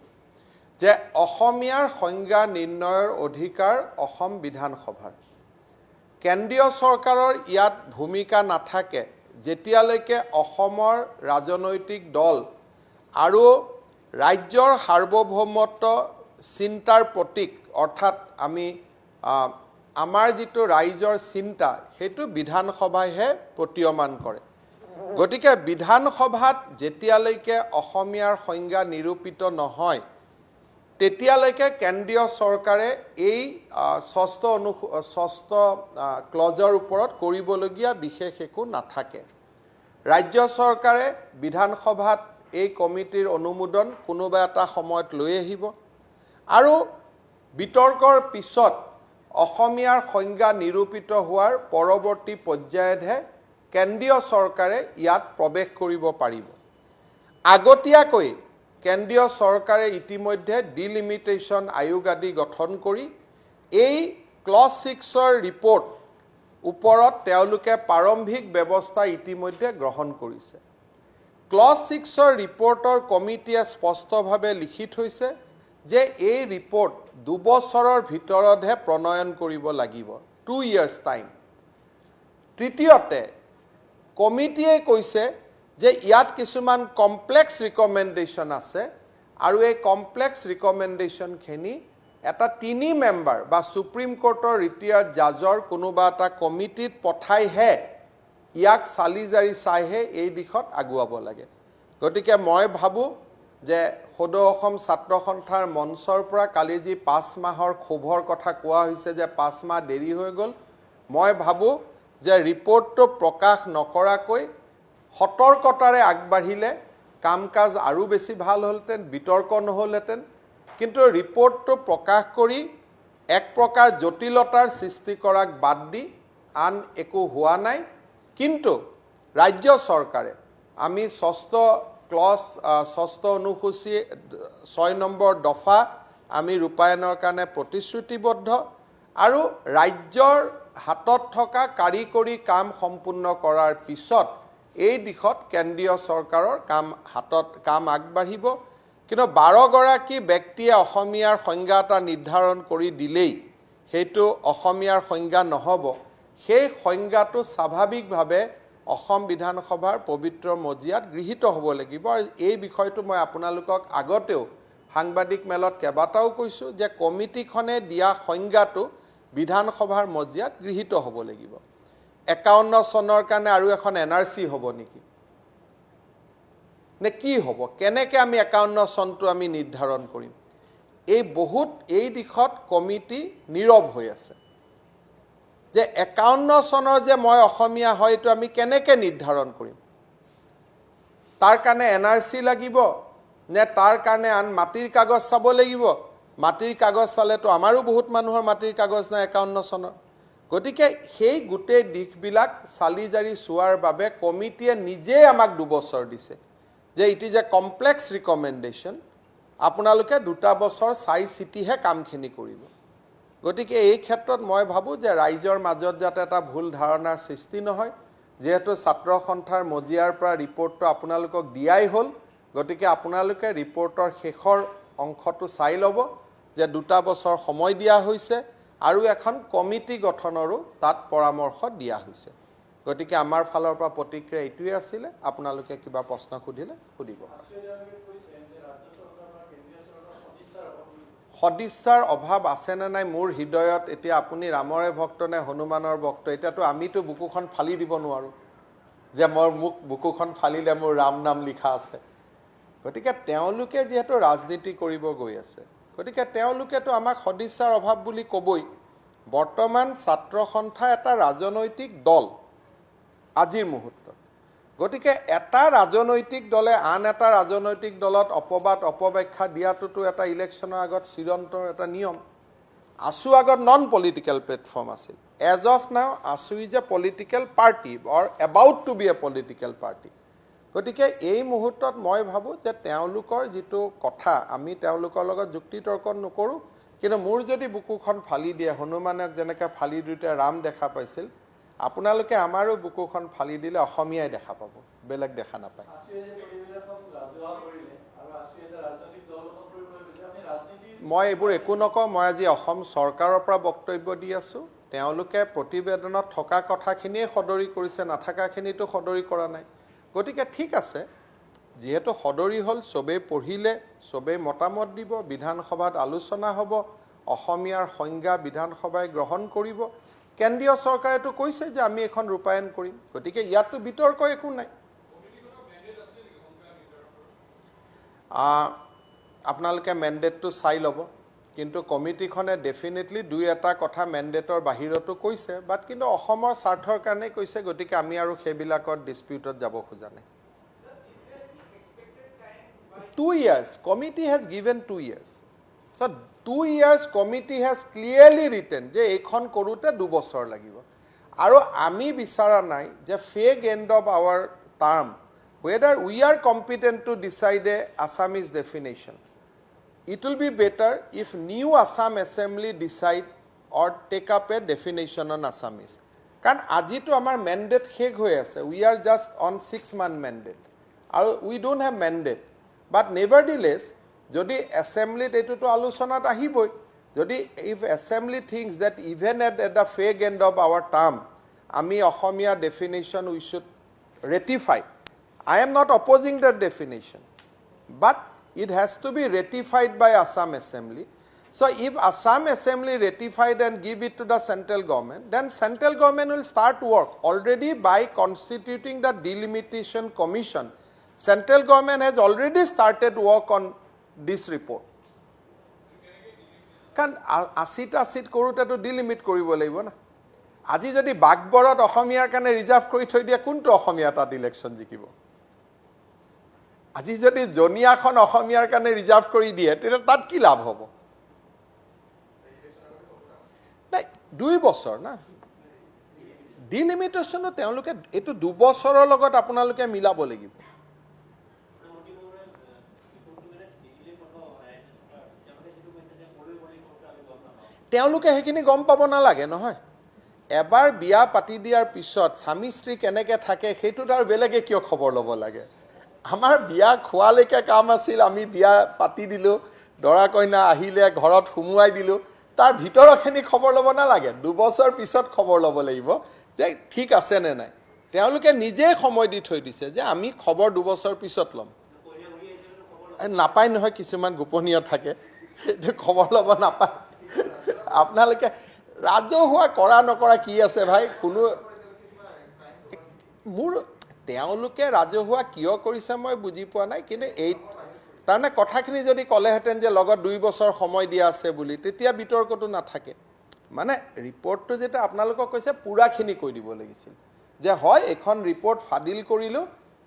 যে অসমীয়াৰ সংজ্ঞা নিৰ্ণয়ৰ অধিকাৰ অসম বিধানসভাৰ কেন্দ্ৰীয় চৰকাৰৰ ইয়াত ভূমিকা নাথাকে যেতিয়ালৈকে অসমৰ ৰাজনৈতিক দল আৰু ৰাজ্যৰ সাৰ্বভৌমত্ব চিন্তাৰ প্ৰতীক অৰ্থাৎ আমি আমাৰ যিটো ৰাইজৰ চিন্তা সেইটো বিধানসভাইহে প্ৰতীয়মান কৰে গতিকে বিধানসভাত যেতিয়ালৈকে অসমীয়াৰ সংজ্ঞা নিৰূপিত নহয় তেতিয়ালৈকে কেন্দ্ৰীয় চৰকাৰে এই ষষ্ঠ ক্লজৰ ওপৰত কৰিবলগীয়া বিশেষ একো নাথাকে ৰাজ্য চৰকাৰে বিধানসভাত এই কমিটিৰ অনুমোদন কোনোবা এটা সময়ত লৈ আহিব আৰু বিতৰ্কৰ পিছত অসমীয়াৰ সংজ্ঞা নিৰূপিত হোৱাৰ পৰৱৰ্তী পৰ্যায়তহে কেন্দ্ৰীয় চৰকাৰে ইয়াত প্ৰৱেশ কৰিব পাৰিব আগতীয়াকৈ কেন্দ্ৰীয় চৰকাৰে ইতিমধ্যে ডিলিমিটেশ্যন আয়োগ আদি গঠন কৰি এই ক্লজ 6ৰ ৰিপৰ্ট ওপৰত তেওঁলোকে প্ৰাৰম্ভিক ব্যৱস্থা ইতিমধ্যে গ্ৰহণ কৰিছে। ক্লজ 6ৰ ৰিপৰ্টৰ কমিটিয়ে স্পষ্টভাৱে লিখি থৈছে যে এই ৰিপৰ্ট 2 বছৰৰ ভিতৰতহে প্ৰণয়ন কৰিব লাগিব, 2 years টাইম। তৃতীয়তে কমিটিয়ে কৈছে যে ইয়াত কিছুমান কমপ্লেক্স ৰিকমেণ্ডেশ্যন আছে আৰু এই কমপ্লেক্স ৰিকমেণ্ডেশ্যনখিনি এটা 3 মেম্বাৰ বা সুপ্ৰিম কোৰ্টৰ ৰিটায়াৰ্ড জাজৰ কোনোবা এটা কমিটিত পঠাইহে ইয়াক চালি জাৰি চাইহে এই দিশত আগুৱাব লাগে। গতিকে মই ভাবোঁ যে সদৌ অসম ছাত্ৰ সন্থাৰ মঞ্চৰ পৰা কালি যি 5 মাহৰ ক্ষোভৰ কথা কোৱা হৈছে যে 5 মাহ দেৰি হৈ গ'ল, মই ভাবোঁ যে ৰিপৰ্টটো প্ৰকাশ নকৰাকৈ সতৰ্কতাৰে আগবাঢ়িলে কাম কাজ আৰু বেছি ভাল হ'লহেঁতেন, বিতৰ্ক নহ'লহেঁতেন। কিন্তু ৰিপৰ্টটো প্ৰকাশ কৰি এক প্ৰকাৰ জটিলতাৰ সৃষ্টি কৰাক বাদ দি আন একো হোৱা নাই। কিন্তু ৰাজ্য চৰকাৰে আমি 6ষ্ঠ অনুসূচী 6 নম্বৰ দফা আমি ৰূপায়ণৰ কাৰণে প্ৰতিশ্ৰুতিবদ্ধ আৰু ৰাজ্যৰ হাতত থকা কাৰিকৰী কাম সম্পূৰ্ণ কৰাৰ পিছত এই দিশত কেন্দ্ৰীয় চৰকাৰৰ কাম আগবাঢ়িব। কিন্তু 12গৰাকী ব্যক্তিয়ে অসমীয়াৰ সংজ্ঞা এটা নিৰ্ধাৰণ কৰি দিলেই সেইটো অসমীয়াৰ সংজ্ঞা নহ'ব। সেই সংজ্ঞাটো স্বাভাৱিকভাৱে অসম বিধানসভাৰ পবিত্ৰ মজিয়াত গৃহীত হ'ব লাগিব। আৰু এই বিষয়টো মই আপোনালোকক আগতেও সাংবাদিক মেলত কেইবাটাও কৈছোঁ যে কমিটিখনে দিয়া সংজ্ঞাটো বিধানসভাৰ মজিয়াত গৃহীত হ'ব লাগিব। 51 চনৰ কাৰণে আৰু এখন NRC হ'ব নেকি নে কি হ'ব? কেনেকৈ আমি 51 চনটো আমি নিৰ্ধাৰণ কৰিম? এই দিশত কমিটি নীৰৱ হৈ আছে যে 51 চনৰ যে মই অসমীয়া হয় এইটো আমি কেনেকৈ নিৰ্ধাৰণ কৰিম? তাৰ কাৰণে NRC লাগিব নে তাৰ কাৰণে আন মাটিৰ কাগজ চাব লাগিব? মাটিৰ কাগজ চালেতো আমাৰো বহুত মানুহৰ মাটিৰ কাগজ নাই 51 চনৰ। গতিকে সেই গোটেই দিশবিলাক চালি জাৰি চোৱাৰ বাবে কমিটিয়ে নিজেই আমাক 2 বছৰ দিছে যে it is A complex recommendation, আপোনালোকে 2 বছৰ চাই চিতিহে কামখিনি কৰিব। গতিকে এই ক্ষেত্ৰত মই ভাবোঁ যে ৰাইজৰ মাজত যাতে এটা ভুল ধাৰণাৰ সৃষ্টি নহয়। যিহেতু ছাত্ৰ সন্থাৰ মজিয়াৰ পৰা ৰিপৰ্টটো আপোনালোকক দিয়াই হ'ল, গতিকে আপোনালোকে ৰিপৰ্টৰ শেষৰ অংশটো চাই ল'ব যে 2 বছৰ সময় দিয়া হৈছে আৰু এখন কমিটি গঠনৰো তাত পৰামৰ্শ দিয়া হৈছে। গতিকে আমাৰ ফালৰ পৰা প্ৰতিক্ৰিয়া এইটোৱে আছিলে। আপোনালোকে কিবা প্ৰশ্ন সুধিলে সুধিব। সদিচ্ছাৰ অভাৱ আছেনে নাই মোৰ হৃদয়ত? এতিয়া আপুনি ৰামৰে ভক্ত নে হনুমানৰ ভক্ত? এতিয়াতো আমিতো বুকুখন ফালি দিব নোৱাৰোঁ যে মোক বুকুখন ফালিলে মোৰ ৰাম নাম লিখা আছে। গতিকে তেওঁলোকে যিহেতু ৰাজনীতি কৰিব গৈ আছে, গতিকে তেওঁলোকেতো আমাক সদিচ্ছাৰ অভাৱ বুলি ক'বই। বৰ্তমান ছাত্ৰ সন্থা এটা ৰাজনৈতিক দল আজিৰ মুহূৰ্তত। গতিকে এটা ৰাজনৈতিক দলে আন এটা ৰাজনৈতিক দলত অপবাদ অপব্যাখ্যা দিয়াটোতো এটা ইলেকশ্যনৰ আগত চিৰন্তনৰ এটা নিয়ম। আছু আগত নন পলিটিকেল প্লেটফৰ্ম আছিল। As of now AASU is a political party or about to be a political party. গতিকে এই মুহূৰ্তত মই ভাবোঁ যে তেওঁলোকৰ যিটো কথা, আমি তেওঁলোকৰ লগত যুক্তি তৰ্ক নকৰোঁ। কিন্তু মোৰ যদি বুকুখন ফালি দিয়ে, হনুমানক যেনেকৈ ফালি দিওঁতে ৰাম দেখা পাইছিল, আপোনালোকে আমাৰো বুকুখন ফালি দিলে অসমীয়াই দেখা পাব, বেলেগ দেখা নাপায়। মই এইবোৰ একো নকওঁ। মই আজি অসম চৰকাৰৰ পৰা বক্তব্য দি আছোঁ। তেওঁলোকে প্ৰতিবেদনত থকা কথাখিনিয়ে সদৰি কৰিছে, নাথাকাখিনিতো সদৰি কৰা নাই। গতিকে ঠিক আছে, যিহেতু সদৰি হ'ল, চবেই পঢ়িলে, চবেই মতামত দিব, বিধানসভাত আলোচনা হ'ব, অসমীয়াৰ সংজ্ঞা বিধানসভাই গ্ৰহণ কৰিব। কেন্দ্ৰীয় চৰকাৰেতো কৈছে যে আমি এখন ৰূপায়ণ কৰিম। গতিকে ইয়াততো বিতৰ্ক একো নাই। আপোনালোকে মেণ্ডেটটো চাই ল'ব। কিন্তু কমিটিখনে ডেফিনেটলি 2-এটা কথা মেণ্ডেটৰ বাহিৰতো কৈছে, বাট কিন্তু অসমৰ স্বাৰ্থৰ কাৰণেই কৈছে। গতিকে আমি আৰু সেইবিলাকত ডিছপিউটত যাব খোজা নাই। 2 years, committee has given 2 years. So 2 years committee has clearly written যে এইখন কৰোঁতে 2 বছৰ লাগিব। আৰু আমি বিচৰা নাই যে fag end of our term, whether we are competent to decide a Assamese definition. It will be better if new Assam Assembly decide or take up a definition on Assamese. কাৰণ আজিতো আমাৰ mandate শেষ হৈ আছে. We are just on 6-month mandate. আৰু we don't have mandate. But nevertheless, যদি assemblyত এইটোতো আলোচনাত আহিবই. যদি if assembly thinks that even at the fag end of our term, আমি অসমীয়া definition we should ratify. I am not opposing that definition. But it has to be ratified by Assam Assembly. So if Assam Assembly ratified and give it to the central government, then central government will start work. Already by constituting the delimitation commission, central government has already started work on this report. কাৰণ 80টা seat কৰোঁতেতো ডিলিমিট কৰিব লাগিব না আজি যদি বাগবৰত অসমীয়াৰ কাৰণে reserve কৰি থৈ দিয়ে কোনটো অসমীয়া তাত ইলেকশ্যন জিকিব আজি যদি জনিয়াখন অসমীয়াৰ কাৰণে ৰিজাৰ্ভ কৰি দিয়ে তেতিয়া তাত কি লাভ হ'ব নাই 2 বছৰ না ডিলিমিটেশন তেওঁলোকে এটো 2 বছৰৰ লগত আপোনালোকে মিলাব লাগিব তেওঁলোকে হেকিনি গম পাব না লাগে নহয় এবাৰ বিয়া পাতি দিয়াৰ পিছত স্বামী স্ত্ৰী কেনেকে থাকে হেতু তাৰ বেলেগে কিয় খবৰ ল'ব লাগে আমাৰ বিয়া খোৱালৈকে কাম আছিল আমি বিয়া পাতি দিলো দৰা কইনা আহিলে ঘৰত হুমুৱাই দিলো তাৰ ভিতৰখিনি খবৰ ল'ব না লাগে 2 বছৰ পিছত খবৰ ল'ব লাগিব যে ঠিক আছে নে নাই তেওঁলোকে নিজে সময় দি থৈ দিছে যে আমি খবৰ 2 বছৰ পিছত ল'ম নাপায় নহয় কিছুমান গোপনীয় থাকে খবৰ ল'ব নাপায় আপোনালোকে ৰাজহুৱা কৰা নকৰা কি আছে ভাই কোনো মোৰ তেওঁলোকে ৰাজহুৱা কিয় কৰিছে মই বুজি পোৱা নাই কিন্তু এই তাৰনে কথাখিনি যদি কলেহেতেন যে লগত 2 বছৰ সময় দিয়া আছে বুলি তেতিয়া বিতৰ্কটো নাথাকে মানে ৰিপৰ্টটো যেটা আপোনালোকক কৈছে পুৰাখিনি কৈ দিব লাগিছিল যে হয় এখন ৰিপৰ্ট ফাদিল কৰিলো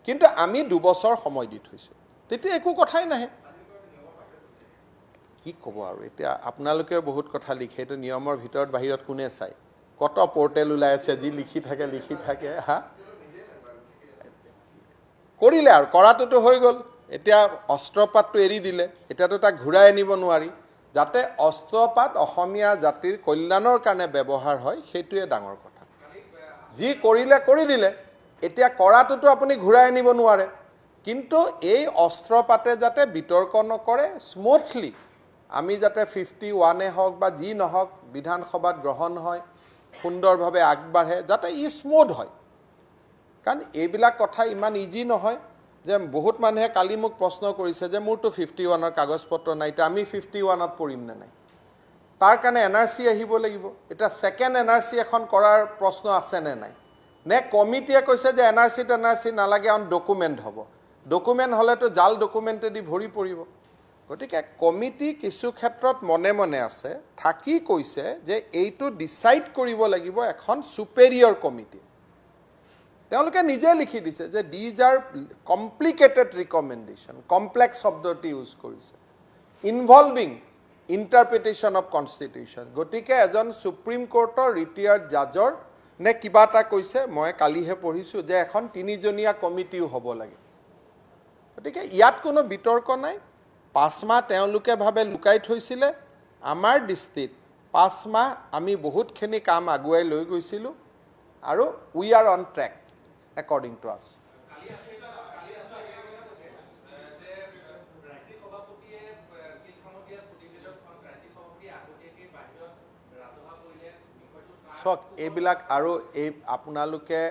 কিন্তু আমি 2 বছৰ সময় দি থৈছো তেতিয়া একো কথাই নাহে কি কব আৰু এতিয়া আপোনালোকে বহুত কথা লিখে তো নিয়মৰ ভিতৰত বাহিৰত কোনে চাই কত পোৰ্টেল ওলাই আছে যি লিখি থাকে হা কৰিলে আৰু কৰাটোতো হৈ গল এতিয়া অস্ত্ৰপাতটো এৰি দিলে এতিয়াতো তাক ঘূৰাই আনিব নোৱাৰি যাতে অস্ত্ৰপাত অসমীয়া জাতিৰ কল্যাণৰ কাৰণে ব্যৱহাৰ হয় সেইটোৱে ডাঙৰ কথা যি কৰিলে কৰি দিলে এতিয়া কৰাটোতো আপুনি ঘূৰাই আনিব নোৱাৰে কিন্তু এই অস্ত্ৰপাতে যাতে বিতৰ্ক নকৰে স্মুথলি আমি যাতে 51 এ হওক বা যি নহওক বিধানসভাত গ্ৰহণ হয় সুন্দৰভাৱে আগবাঢ়ে যাতে ই স্মুথ হয় কাৰণ এইবিলাক কথা ইমান ইজি নহয় যে বহুত মানুহে কালি মোক প্ৰশ্ন কৰিছে যে মোৰটো 51 ৰ কাগজপত্ৰ নাই তা আমি 51 ত পৰিম না নাই তাৰ কাৰণে এনআৰসি আহিব লাগিব এটা সেকেন্ড এনআৰসি এখন কৰাৰ প্ৰশ্ন আছে নে নাই নে কমিটিয়ে কৈছে যে এনআৰসি নালাগে অন ডকুমেন্ট হ'ব ডকুমেন্ট হলেতো জাল ডকুমেন্টে দি ভৰি পৰিব গতিকে কমিটি কিছু ক্ষেত্ৰত মনে মনে আছে থাকি কৈছে যে এইটো ডিসাইড কৰিব লাগিব এখন সুপেৰিয়ৰ কমিটি তেওঁলোকে নিজে লিখি দিছে যে these are complicated recommendation complex শব্দটি ইউজ কৰিছে involving interpretation of constitution গতিকে এজন সুপ্ৰিম কোৰ্টৰ ৰিটায়াৰ্ড জাজৰ নে কিবাটা কৈছে মই কালিহে পঢ়িছো যে এখন 3জনীয়া কমিটিও হ'ব লাগে গতিকে ইয়াত কোনো বিতৰ্ক নাই 5 মাহ তেওঁলোকে ভাবে লুকাই থৈছিলে আমাৰ দৃষ্টিত 5 মাহ আমি বহুতখিনি কাম আগুৱাই লৈ গৈছিলো আৰু we are on track according to us সক এইবিলাক আৰু এই আপোনালোকে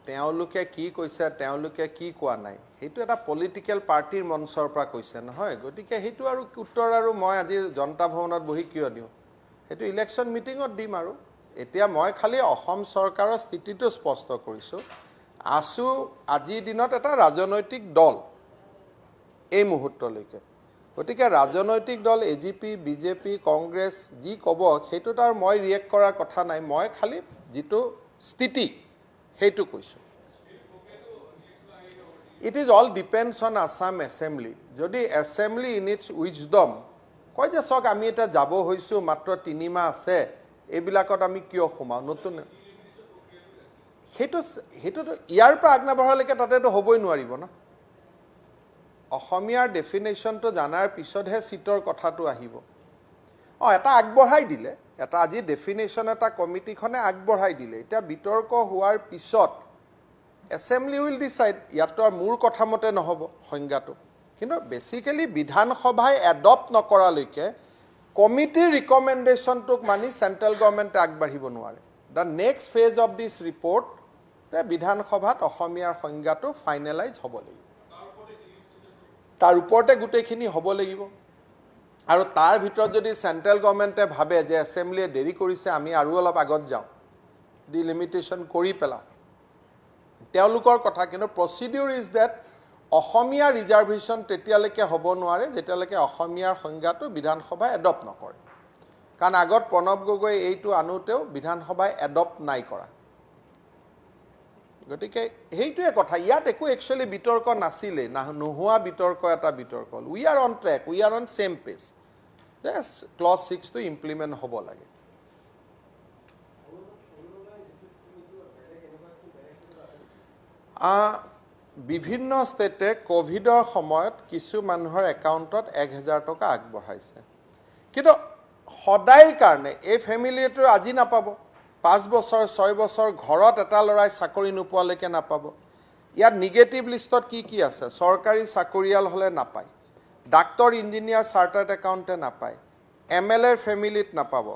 তেওঁলোকে কি কৈছে তেওঁলোকে কি কোৱা নাই হেতু এটা পলিটিক্যাল পাৰ্টিৰ মঞ্চৰ পৰা কৈছে নহয় গতিকে হেতু আৰু উত্তৰ আৰু মই আজি জনতা ভৱনত বহি কিয় দিও হেতু ইলেকশ্যন মিটিংত দিম আৰু এতিয়া মই খালি অসম চৰকাৰৰ স্থিতিটো স্পষ্ট কৰিছো আসু আজিৰ দিনত এটা ৰাজনৈতিক দল এই মুহূৰ্তলৈকে গতিকে ৰাজনৈতিক দল এজিপি বিজেপি কংগ্ৰেছ যি কব হেতু তাৰ মই ৰিয়েক্ট কৰাৰ কথা নাই মই খালি যেটো স্থিতি হেতু কৈছো It is all depends on Assam Assembly. যদি Assembly in its wisdom কয় যে সক আমি এটা যাব হইছো মাত্ৰ 3 মাহ আছে এইবিলাকত আমি কিয় খুমাও নতুন হেতু ইয়াৰ পৰা আগনা বঢ়ালৈকে তাতেতো হ'বই নোৱাৰিব না অসমীয়াৰ ডেফিনেশনটো জানাৰ পিছতহে সিটৰ কথাটো আহিব এটা আগবঢ়াই দিলে এটা আজি ডেফিনেশ্যন এটা কমিটিখনে আগবঢ়াই দিলে এতিয়া বিতৰ্ক হোৱাৰ পিছত এছেম্বলি উইল ডিচাইড ইয়াতো আৰু মোৰ কথা মতে নহ'ব সংজ্ঞাটো কিন্তু বেচিকেলি বিধানসভাই এডপ্ট নকৰালৈকে কমিটিৰ ৰিকমেণ্ডেশ্যনটোক মানি চেণ্ট্ৰেল গভৰ্ণমেণ্টে আগবাঢ়িব নোৱাৰে the next phase of this report বিধানসভাত অসমীয়াৰ সংজ্ঞাটো ফাইনেলাইজ হ'ব লাগিব তাৰ ওপৰতে গোটেইখিনি হ'ব লাগিব আৰু তাৰ ভিতৰত যদি চেণ্ট্ৰেল গভৰ্ণমেণ্টে ভাবে যে এছেম্বলিয়ে দেৰি কৰিছে আমি আৰু অলপ আগত যাওঁ ডিলিমিটেশ্যন কৰি পেলাওঁ তেওঁলোকৰ কথা কিন্তু procedure is that Asomiya reservation তেতিয়ালৈকে হ'ব নোৱাৰে যেতিয়ালৈকে অসমীয়াৰ সংজ্ঞাটো বিধানসভাই এডপ্ট নকৰে কাৰণ আগত প্ৰণৱ গগৈ এইটো আনোতেও বিধানসভাই এডপ্ট নাই কৰা গতিকে সেইটোৱে কথা ইয়াত একো একচুৱেলি বিতৰ্ক নাছিলে নোহোৱা বিতৰ্ক এটা বিতৰ্ক হ'ল we are on track we are on same page যে ক্লজ 6 টো ইমপ্লিমেণ্ট হ'ব লাগে বিভিন্ন ষ্টেটে কোভিডৰ সময়ত কিছু মানুহৰ একাউণ্টত 1000 টকা আগবঢ়াইছে কিন্তু সদায় কাৰণে এই ফেমিলিটো আজি নাপাব 5 বছৰ 6 বছৰ ঘৰত এটা লৰাই চাকৰি নোপোৱালৈকে নাপাব ইয়াত নিগেটিভ লিষ্টত কি আছে চৰকাৰী চাকৰিয়াল হ'লে নাপায় ডাক্তৰ ইঞ্জিনিয়াৰ চাৰ্টাৰ্ড একাউণ্টে নাপায় এমএলএৰ ফেমিলিত নাপাব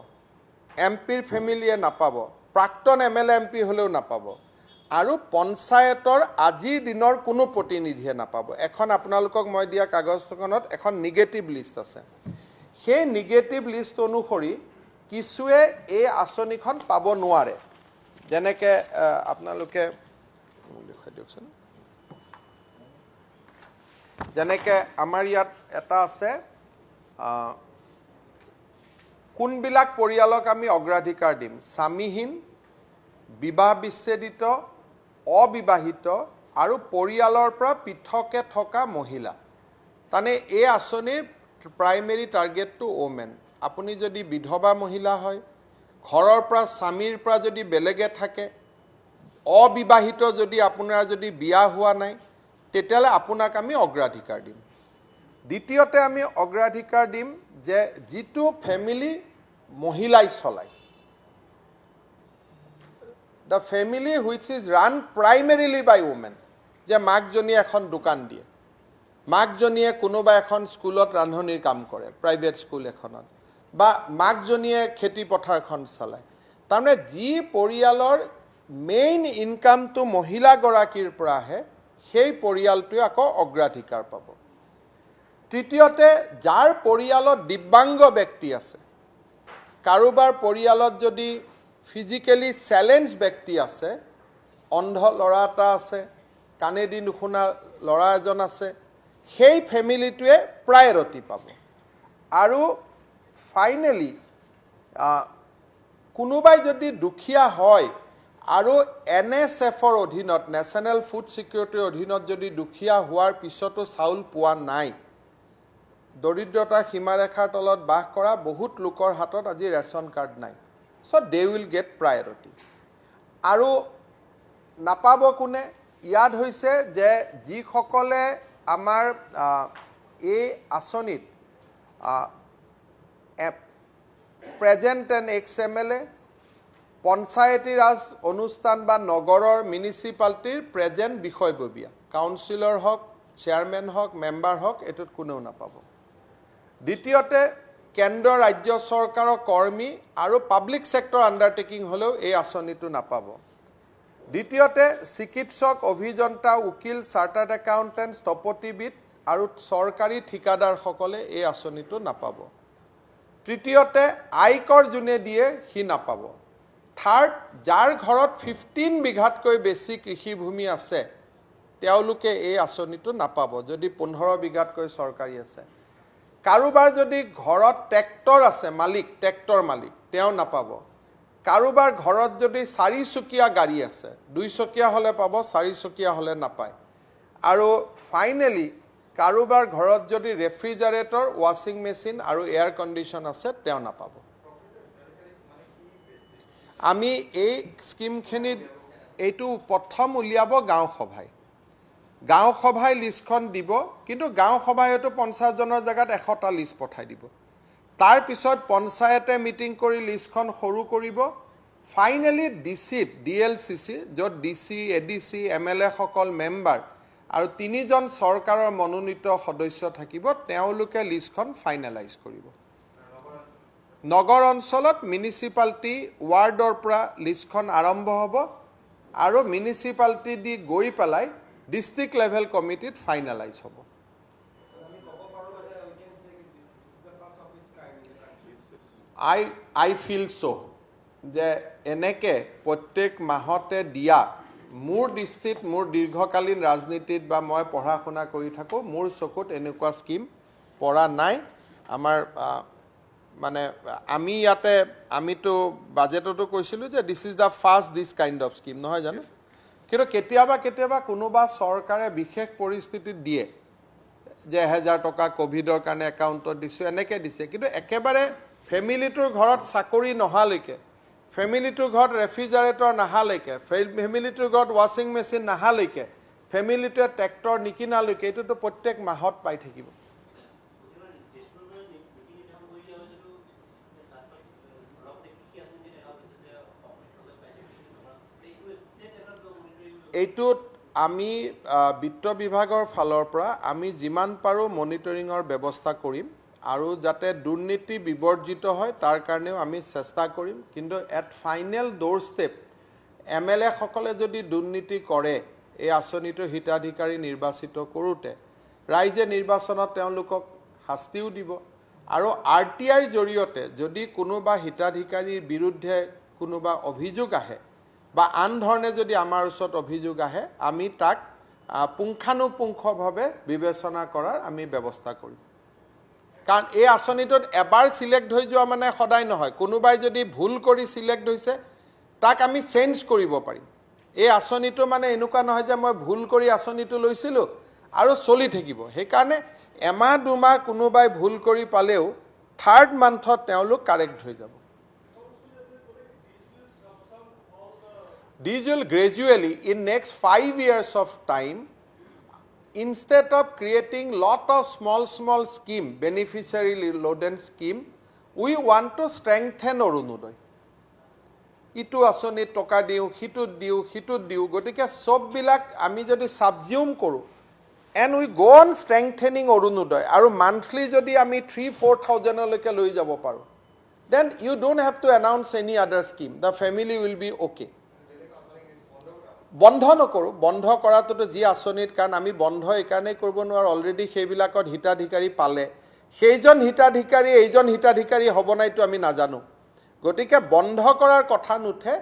এমপিৰ ফেমিলিয়ে নাপাব প্ৰাক্তন এমএলএ এমপি হ'লেও নাপাব আৰু পঞ্চায়তৰ আজিৰ দিনৰ কোনো প্ৰতিনিধিয়ে নাপাব এখন আপোনালোকক মই দিয়া কাগজখনত এখন নিগেটিভ লিষ্ট আছে সেই নিগেটিভ লিষ্ট অনুসৰি কিছুৱে এই আঁচনিখন পাব নোৱাৰে যেনেকে আপোনালোকে দেখাই দিয়কচোন যেনেকে আমাৰ ইয়াত এটা আছে কোনবিলাক পৰিয়ালক আমি অগ্ৰাধিকাৰ দিম স্বামীহীন বিবাহ বিচ্ছেদিত অবিবাহিত আৰু পৰিয়ালৰ পৰা পৃথকে থকা মহিলা তানে এই আঁচনিৰ প্ৰাইমেৰী টাৰ্গেটটো ওমেন আপুনি যদি বিধৱা মহিলা হয় ঘৰৰ পৰা স্বামীৰ পৰা যদি বেলেগে থাকে অবিবাহিত যদি আপোনাৰ যদি বিয়া হোৱা নাই তেতিয়ালে আপোনাক আমি অগ্ৰাধিকাৰ দিম দ্বিতীয়তে আমি অগ্ৰাধিকাৰ দিম যে যিটো ফ্যামিলি মহিলাই চলায় the family which is run primarily by women যে মাকজনী এখন দোকান দিয়ে মাকজনীয়ে কোনোবা এখন স্কুলত ৰান্ধনিৰ কাম কৰে প্ৰাইভেট স্কুল এখনত বা মাকজনীয়ে খেতি পথাৰখন চলায় তাৰমানে যি পৰিয়ালৰ মেইন ইনকামটো মহিলা গৰাকীৰ পৰা আহে সেই পৰিয়ালটোৱে আকৌ অগ্ৰাধিকাৰ পাব তৃতীয়তে যাৰ পৰিয়ালত দিব্যাংগ ব্যক্তি আছে কাৰোবাৰ পৰিয়ালত যদি ফিজিক্যালি চ্যালেঞ্জ ব্যক্তি আছে অন্ধ ল'ৰা এটা আছে কানেদি নুশুনা ল'ৰা এজন আছে সেই ফ্যামিলিটোৱে প্ৰায়োৰিটি পাব আৰু ফাইনালি কোনোবাই যদি দুখীয়া হয় আৰু এনএছএফৰ অধীনত নেশ্যনেল ফুড সিকিউৰিটিৰ অধীনত যদি দুখীয়া হোৱাৰ পিছতো চাউল পোৱা নাই দৰিদ্ৰতা সীমাৰেখাৰ তলত বাস কৰা বহুত লোকৰ হাতত আজি ৰেচন কাৰ্ড নাই so they will get priority আৰু নাপাব কোনে ইয়াদ হৈছে যে যি সকলে আমাৰ এই আঁচনিত present and ex MLA Panchayati Raj অনুষ্ঠান বা নগৰৰ মিউনিচিপালিটিৰ প্ৰেজেন্ট বিষয়ববীয়া কাউন্সিলৰ হক চেয়াৰম্যান হক মেম্বাৰ হক এটোত কোনেও নাপাব দ্বিতীয়তে কেন্দ্ৰ ৰাজ্য চৰকাৰৰ কৰ্মী আৰু পাব্লিক সেক্টৰ আন্ডাৰটেকিং হলেও এই আঁচনিটো নাপাব দ্বিতীয়তে চিকিৎসক অভিযন্তা উকিল চাৰ্টাৰ্ড একাউন্টেন্ট স্থপতিবিদ আৰু চৰকাৰী ঠিকাদাৰ সকলে এই আঁচনিটো নাপাব তৃতীয়তে আয়কৰ জুনে দিয়ে হি নাপাব থাৰ্ড যাৰ ঘৰত 15 বিঘাতকৈ বেছি কৃষিভূমি আছে তেওঁলোকে এই আঁচনিটো নাপাব যদি 15 বিঘাতকৈ চৰকাৰী আছে কাৰোবাৰ যদি ঘৰত ট্ৰেক্টৰ আছে মালিক ট্ৰেক্টৰ মালিক তেওঁ নাপাব কাৰোবাৰ ঘৰত যদি 4 চকীয়া গাড়ী আছে 2 চকীয়া হলে পাব 4 চকীয়া হলে নাপায় আৰু ফাইনালি কাৰোবাৰ ঘৰত যদি ৰেফ্ৰিজাৰেটৰ ওয়াশিং মেচিন আৰু এয়াৰ কন্ডিশন আছে তেওঁ নাপাব আমি এই স্কিমখিনিত এইটো প্ৰথম উলিয়াব গাঁও সভাই লিষ্টখন দিব কিন্তু গাঁও সভাই হয়তো 50 জনৰ জায়গাত 100টা লিষ্ট পঠাই দিব তাৰ পিছত পঞ্চায়তে মিটিং কৰি লিষ্টখন সৰু কৰিব ফাইনেলি ডিচিত ডিএলচিচি য'ত ডিচি এডিচি এমএলএ সকল মেম্বাৰ আৰু 3জন চৰকাৰৰ মনোনীত সদস্য থাকিব তেওঁলোকে লিষ্টখন ফাইনেলাইজ কৰিব নগৰ অঞ্চলত মিউনিচিপালিটি ৱাৰ্ডৰ পৰা লিষ্টখন আৰম্ভ হ'ব আৰু মিউনিচিপালিটি দি গৈ পেলাই ডিস্ট্ৰিক্ট লেভেল কমিটিত ফাইনেলাইজ হ'ব I feel so যে এনেকে প্ৰত্যেক মাহতে দিয়া মোৰ দৃষ্টিত মোৰ দীৰ্ঘকালীন ৰাজনীতিত বা মই পঢ়া শুনা কৰি থাকো মোৰ চকুত এনেকুৱা স্কিম পৰা নাই আমাৰ মানে আমি ইয়াতে আমিতো বাজেটতো কৈছিলো যে this is the first this kind of scheme নহয় জানো কিন্তু কেতিয়াবা কোনোবা চৰকাৰে বিশেষ পৰিস্থিতিত দিয়ে যে 1000 টকা কোভিডৰ কাৰণে একাউণ্টত দিছো এনেকে দিছে কিন্তু একেবাৰে ফেমিলিটোৰ ঘৰত চাকৰি নহালৈকে ফেমিলিটোৰ ঘৰত ৰেফ্ৰিজাৰেটৰ নাহালৈকে ফেমিলিটোৰ ঘৰত ৱাশ্বিং মেচিন নাহালৈকে ফেমিলিটোৱে ট্ৰেক্টৰ নিকিনালৈকে এইটোতো প্ৰত্যেক মাহত পাই থাকিব এইটোত আমি বিত্ত বিভাগৰ ফালৰ পৰা আমি যিমান পাৰো মনিটৰিঙৰ ব্যৱস্থা কৰিম আৰু যাতে দুৰ্নীতি বিবৰ্জিত হয় তাৰ কাৰণেও আমি চেষ্টা কৰিম কিন্তু এট ফাইনেল ডোৰ ষ্টেপ এমএলএ সকলে যদি দুৰ্নীতি কৰে এই আঁচনিটো হিতাধিকাৰী নিৰ্বাচিত কৰোতে ৰাইজে নিৰ্বাচনত তেওঁলোকক শাস্তিও দিব আৰু আৰটিআইৰ জৰিয়তে যদি কোনোবা হিতাধিকাৰীৰ বিৰুদ্ধে কোনোবা অভিযোগ আহে বা আন ধৰণে যদি আমাৰ ওচৰত অভিযোগ আহে আমি তাক পুংখানুপুংখভাৱে বিবেচনা কৰাৰ আমি ব্যৱস্থা কৰিম কাৰণ এই আঁচনিটোত এবাৰ সিলেক্ট হৈ যোৱা মানে সদায় নহয় কোনোবাই যদি ভুল কৰি সিলেক্ট হৈছে তাক আমি চেঞ্জ কৰিব পাৰিম এই আঁচনিটো মানে এনেকুৱা নহয় যে মই ভুল কৰি আঁচনিটো লৈছিলো আৰু চলি থাকিব সেইকাৰণে এমাহ দুমাহ কোনোবাই ভুল কৰি পালেও থাৰ্ড মান্থত তেওঁলোক কাৰেক্ট হৈ যাব These will gradually in next 5 years of time instead of creating lot of small scheme beneficiary loaded scheme we want to strengthen Orunodoi ইটো আঁচনি টকা দিও হিটুত দিও গতিকে সব বিলাক আমি যদি সাবজিউম কৰো and we go on strengthening Orunodoi আৰু monthly যদি আমি 3-4,000 লৈকে লৈ যাব পাৰো then you don't have to announce any other scheme the family will be okay বন্ধ নকৰো বন্ধ কৰাটো যি আঁচনিত কাৰণ আমি বন্ধ একাৰণে কৰিব নোৱাৰো অলৰেডি সেইবিলাকত হিতাধিকাৰী পালে সেইজন হিতাধিকাৰী এইজন হিতাধিকাৰী হ'ব নাইতো আমি নাজানো গতিকে বন্ধ কৰাৰ কথা নুঠে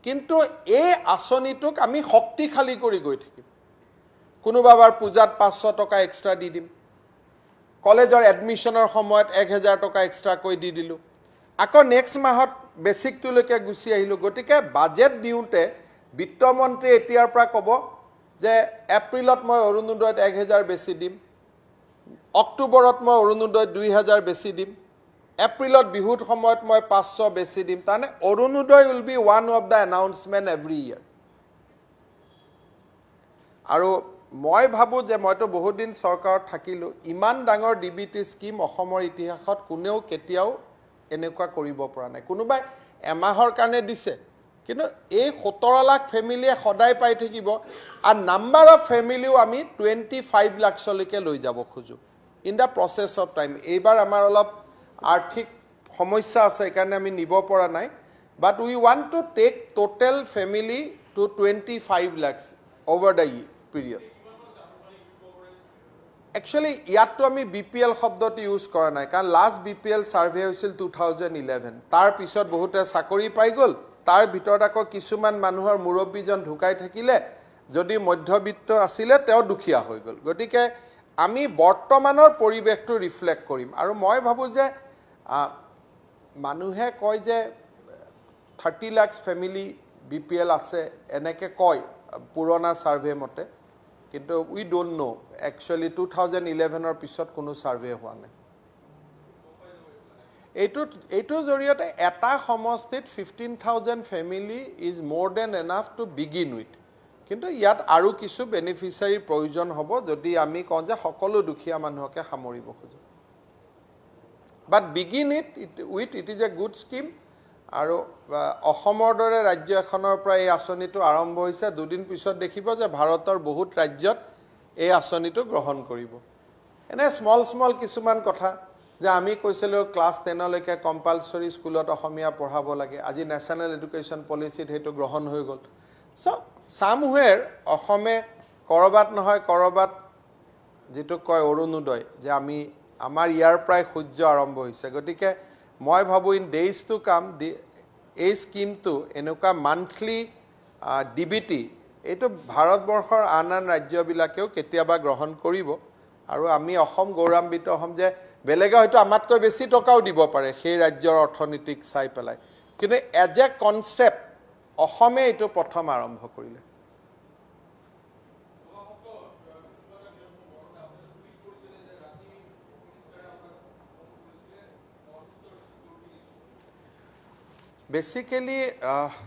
কিন্তু এই আঁচনিটোক আমি শক্তিশালী কৰি গৈ থাকিম কোনোবাবাৰ পূজাত 500 টকা এক্সট্ৰা দি দিম কলেজৰ এডমিশনৰ সময়ত 1000 টকা এক্সট্ৰা কৈ দি দিলো আকৌ নেক্সট মাহত বেসিকটোলৈকে গুছি আহিলো গতিকে বাজেট দিওঁতে বিত্তমন্ত্ৰী এতিয়াৰ পৰা ক'ব যে এপ্ৰিলত মই অৰুণোদয়ত 1000 বেছি দিম অক্টোবৰত মই অৰুণোদয়ত 2000 বেছি দিম এপ্ৰিলত বিহুৰ সময়ত মই 500 বেছি দিম তানে Orunodoi will be one of the announcement every year আৰু মই ভাবো যে মইতো বহুত দিন চৰকাৰত থাকিলো ইমান ডাঙৰ ডিবিটি স্কিম অসমৰ ইতিহাসত কোনেও কেতিয়াও এনেকুৱা কৰিব পৰা নাই কোনোবাই এমাহৰ কাৰণে দিছে কিন্তু এই 17 লাখ ফ্যামিলিয়ে সদায় পাই থাকিব আর নাম্বার অফ ফ্যামিলিও আমি 25 লাখলৈকে লৈ যাব খুজো in the process of time এইবাৰ আমাৰ অলপ আৰ্থিক সমস্যা আছে কাৰণে আমি নিব পৰা নাই but we want to take total family to 25 lakhs over the period Actually, ইয়াতটো আমি বিপিএল শব্দটো ইউজ কৰা নাই কাৰণ লাষ্ট বিপিএল সাৰ্ভে হৈছিল 2011 তাৰ পিছত বহুতে চাকৰি পাই গল তাৰ ভিতৰত আকৌ কিছুমান মানুহৰ মুৰব্বীজন ঢুকাই থাকিলে যদি মধ্যবিত্ত আছিল তেও দুখিয়া হৈ গল গতিকে আমি বৰ্তমানৰ পৰিবেশটো ৰিফ্লেক্ট কৰিম আৰু মই ভাবো যে মানুহে কয় যে 30 লাখ ফ্যামিলি বিপিএল আছে এনেকে কয় পুৰণা সাৰ্ভে মতে কিন্তু we don't know actually 2011 or পিছত কোনো সাৰ্ভে হোৱা নাই এইটো জৰিয়তে এটা সমষ্টিত 15000 family is more than enough to begin with কিন্তু ইয়াত আৰু কিছু বেনিফিচিয়াৰি প্ৰয়োজন হ'ব যদি আমি কওঁ যে সকলো দুখীয়া মানুহকে সামৰিব খোজো but begin it is a good scheme আৰু অসমৰ দৰে ৰাজ্য এখনৰ পৰা এই আঁচনিটো আৰম্ভ হৈছে দুদিন পিছত দেখিব যে ভাৰতৰ বহুত ৰাজ্যত এই আঁচনিটো গ্ৰহণ কৰিব এনে স্মল কিছুমান কথা যে আমি কৈছিলোঁ ক্লাছ 10 লৈকে কম্পালসৰি স্কুলত অসমীয়া পঢ়াব লাগে আজি নেশ্যনেল এডুকেশ্যন পলিচিত সেইটো গ্ৰহণ হৈ গ'ল চ' সামহুৱেৰ অসমে কৰবাত নহয় কৰবাত যেটো কয় অৰুণোদয় যে আমি আমাৰ ইয়াৰ পৰাই সূৰ্য আৰম্ভ হৈছে গতিকে মই ভাবো ইন ডেইজ টু কাম এই স্কিমটো এনেকুৱা মান্থলি ডিবিটি এইটো ভাৰতবৰ্ষৰ আন ৰাজ্যবিলাকেও কেতিয়াবা গ্ৰহণ কৰিব আৰু আমি অসম গৌৰৱান্বিত হ'ম যে বেলেগে হয়তো আমাতকৈ বেছি টকাও দিব পাৰে সেই ৰাজ্যৰ অৰ্থনীতিক চাই পেলাই কিন্তু এজ এ কনসেপ্ট অসমে এইটো প্ৰথম আৰম্ভ কৰিলে Basically,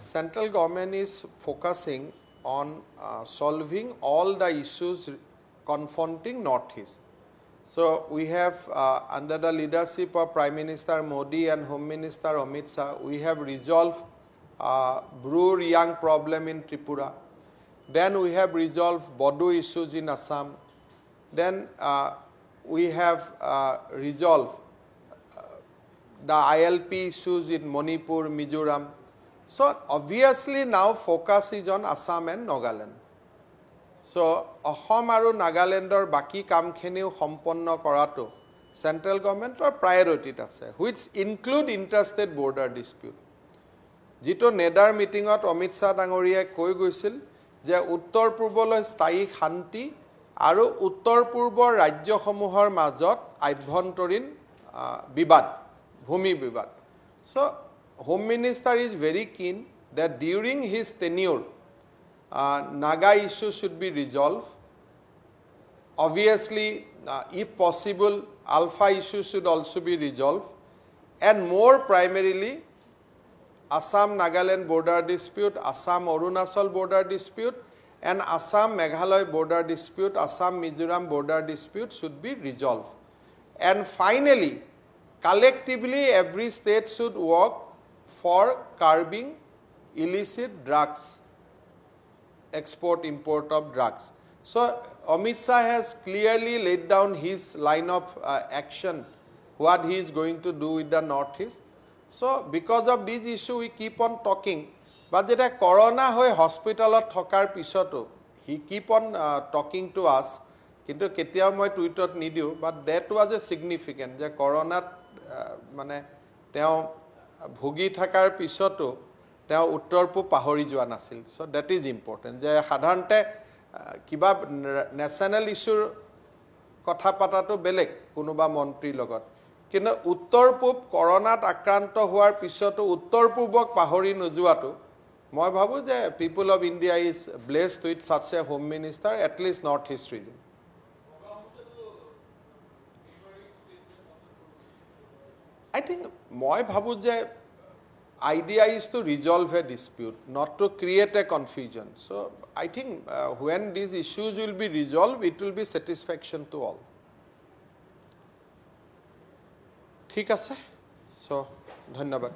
central government is focusing on solving all the issues confronting Northeast. So we have, under the leadership of Prime Minister Modi and Home Minister Amit Shah, we have resolved Bru-Riyang problem in Tripura. Then we have resolved Bodo issues in Assam. Then we have resolved the ILP issues in Manipur, Mizoram. So obviously now focus is on Assam and Nagaland. So Assam aru Nagalandor baki kamkheniu সম্পন্ন কৰাটো central government or priority আছে which include interstate border dispute. যেটো নেডাৰ মিটিংত অমিত শাহ ডাঙৰীয়াই কৈ গৈছিল যে উত্তৰ পূৰ্বলৈ স্থায়ী শান্তি আৰু উত্তৰ পূৰ্বৰ ৰাজ্যসমূহৰ মাজত আভ্যন্তৰীণ বিবাদ Bhumi Vivad. So, Home Minister is very keen that during his tenure, Naga issue should be resolved. Obviously, if possible, Alpha issue should also be resolved. And more primarily, Assam-Nagaland border dispute, Assam-Arunachal border dispute, and Assam-Meghalaya border dispute, Assam-Mizoram border dispute should be resolved. And finally, collectively, every state should work for curbing illicit drugs, export, import of drugs. So, Amit Shah has clearly laid down his line of action, what he is going to do with the Northeast. So, because of this issue, we keep on talking. But jeta corona hoy hospital thokar pisoto, he keep on talking to us. Kintu ketiao moi tweetot nidiu, but that was a significant je corona মানে তেও ভুগি থাকাৰ পিছতো তেও উত্তৰপূব পাহৰি যোৱা নাছিল so that is important যে সাধাৰণতে কিবা নেশ্যনেল ইস্যুৰ কথা পাতাটো বেলেগ কোনোবা মন্ত্ৰীৰ লগত কিন্তু উত্তৰপূব কৰোনাত আক্ৰান্ত হোৱাৰ পিছতো উত্তৰপূবক পাহৰি নোযোৱাটো মই ভাবো যে people of India is blessed with such a home minister at least north east region I think moi bhabu je idea is to resolve a dispute not to create a confusion so I think when these issues will be resolved it will be satisfaction to all ঠিক আছে so ধন্যবাদ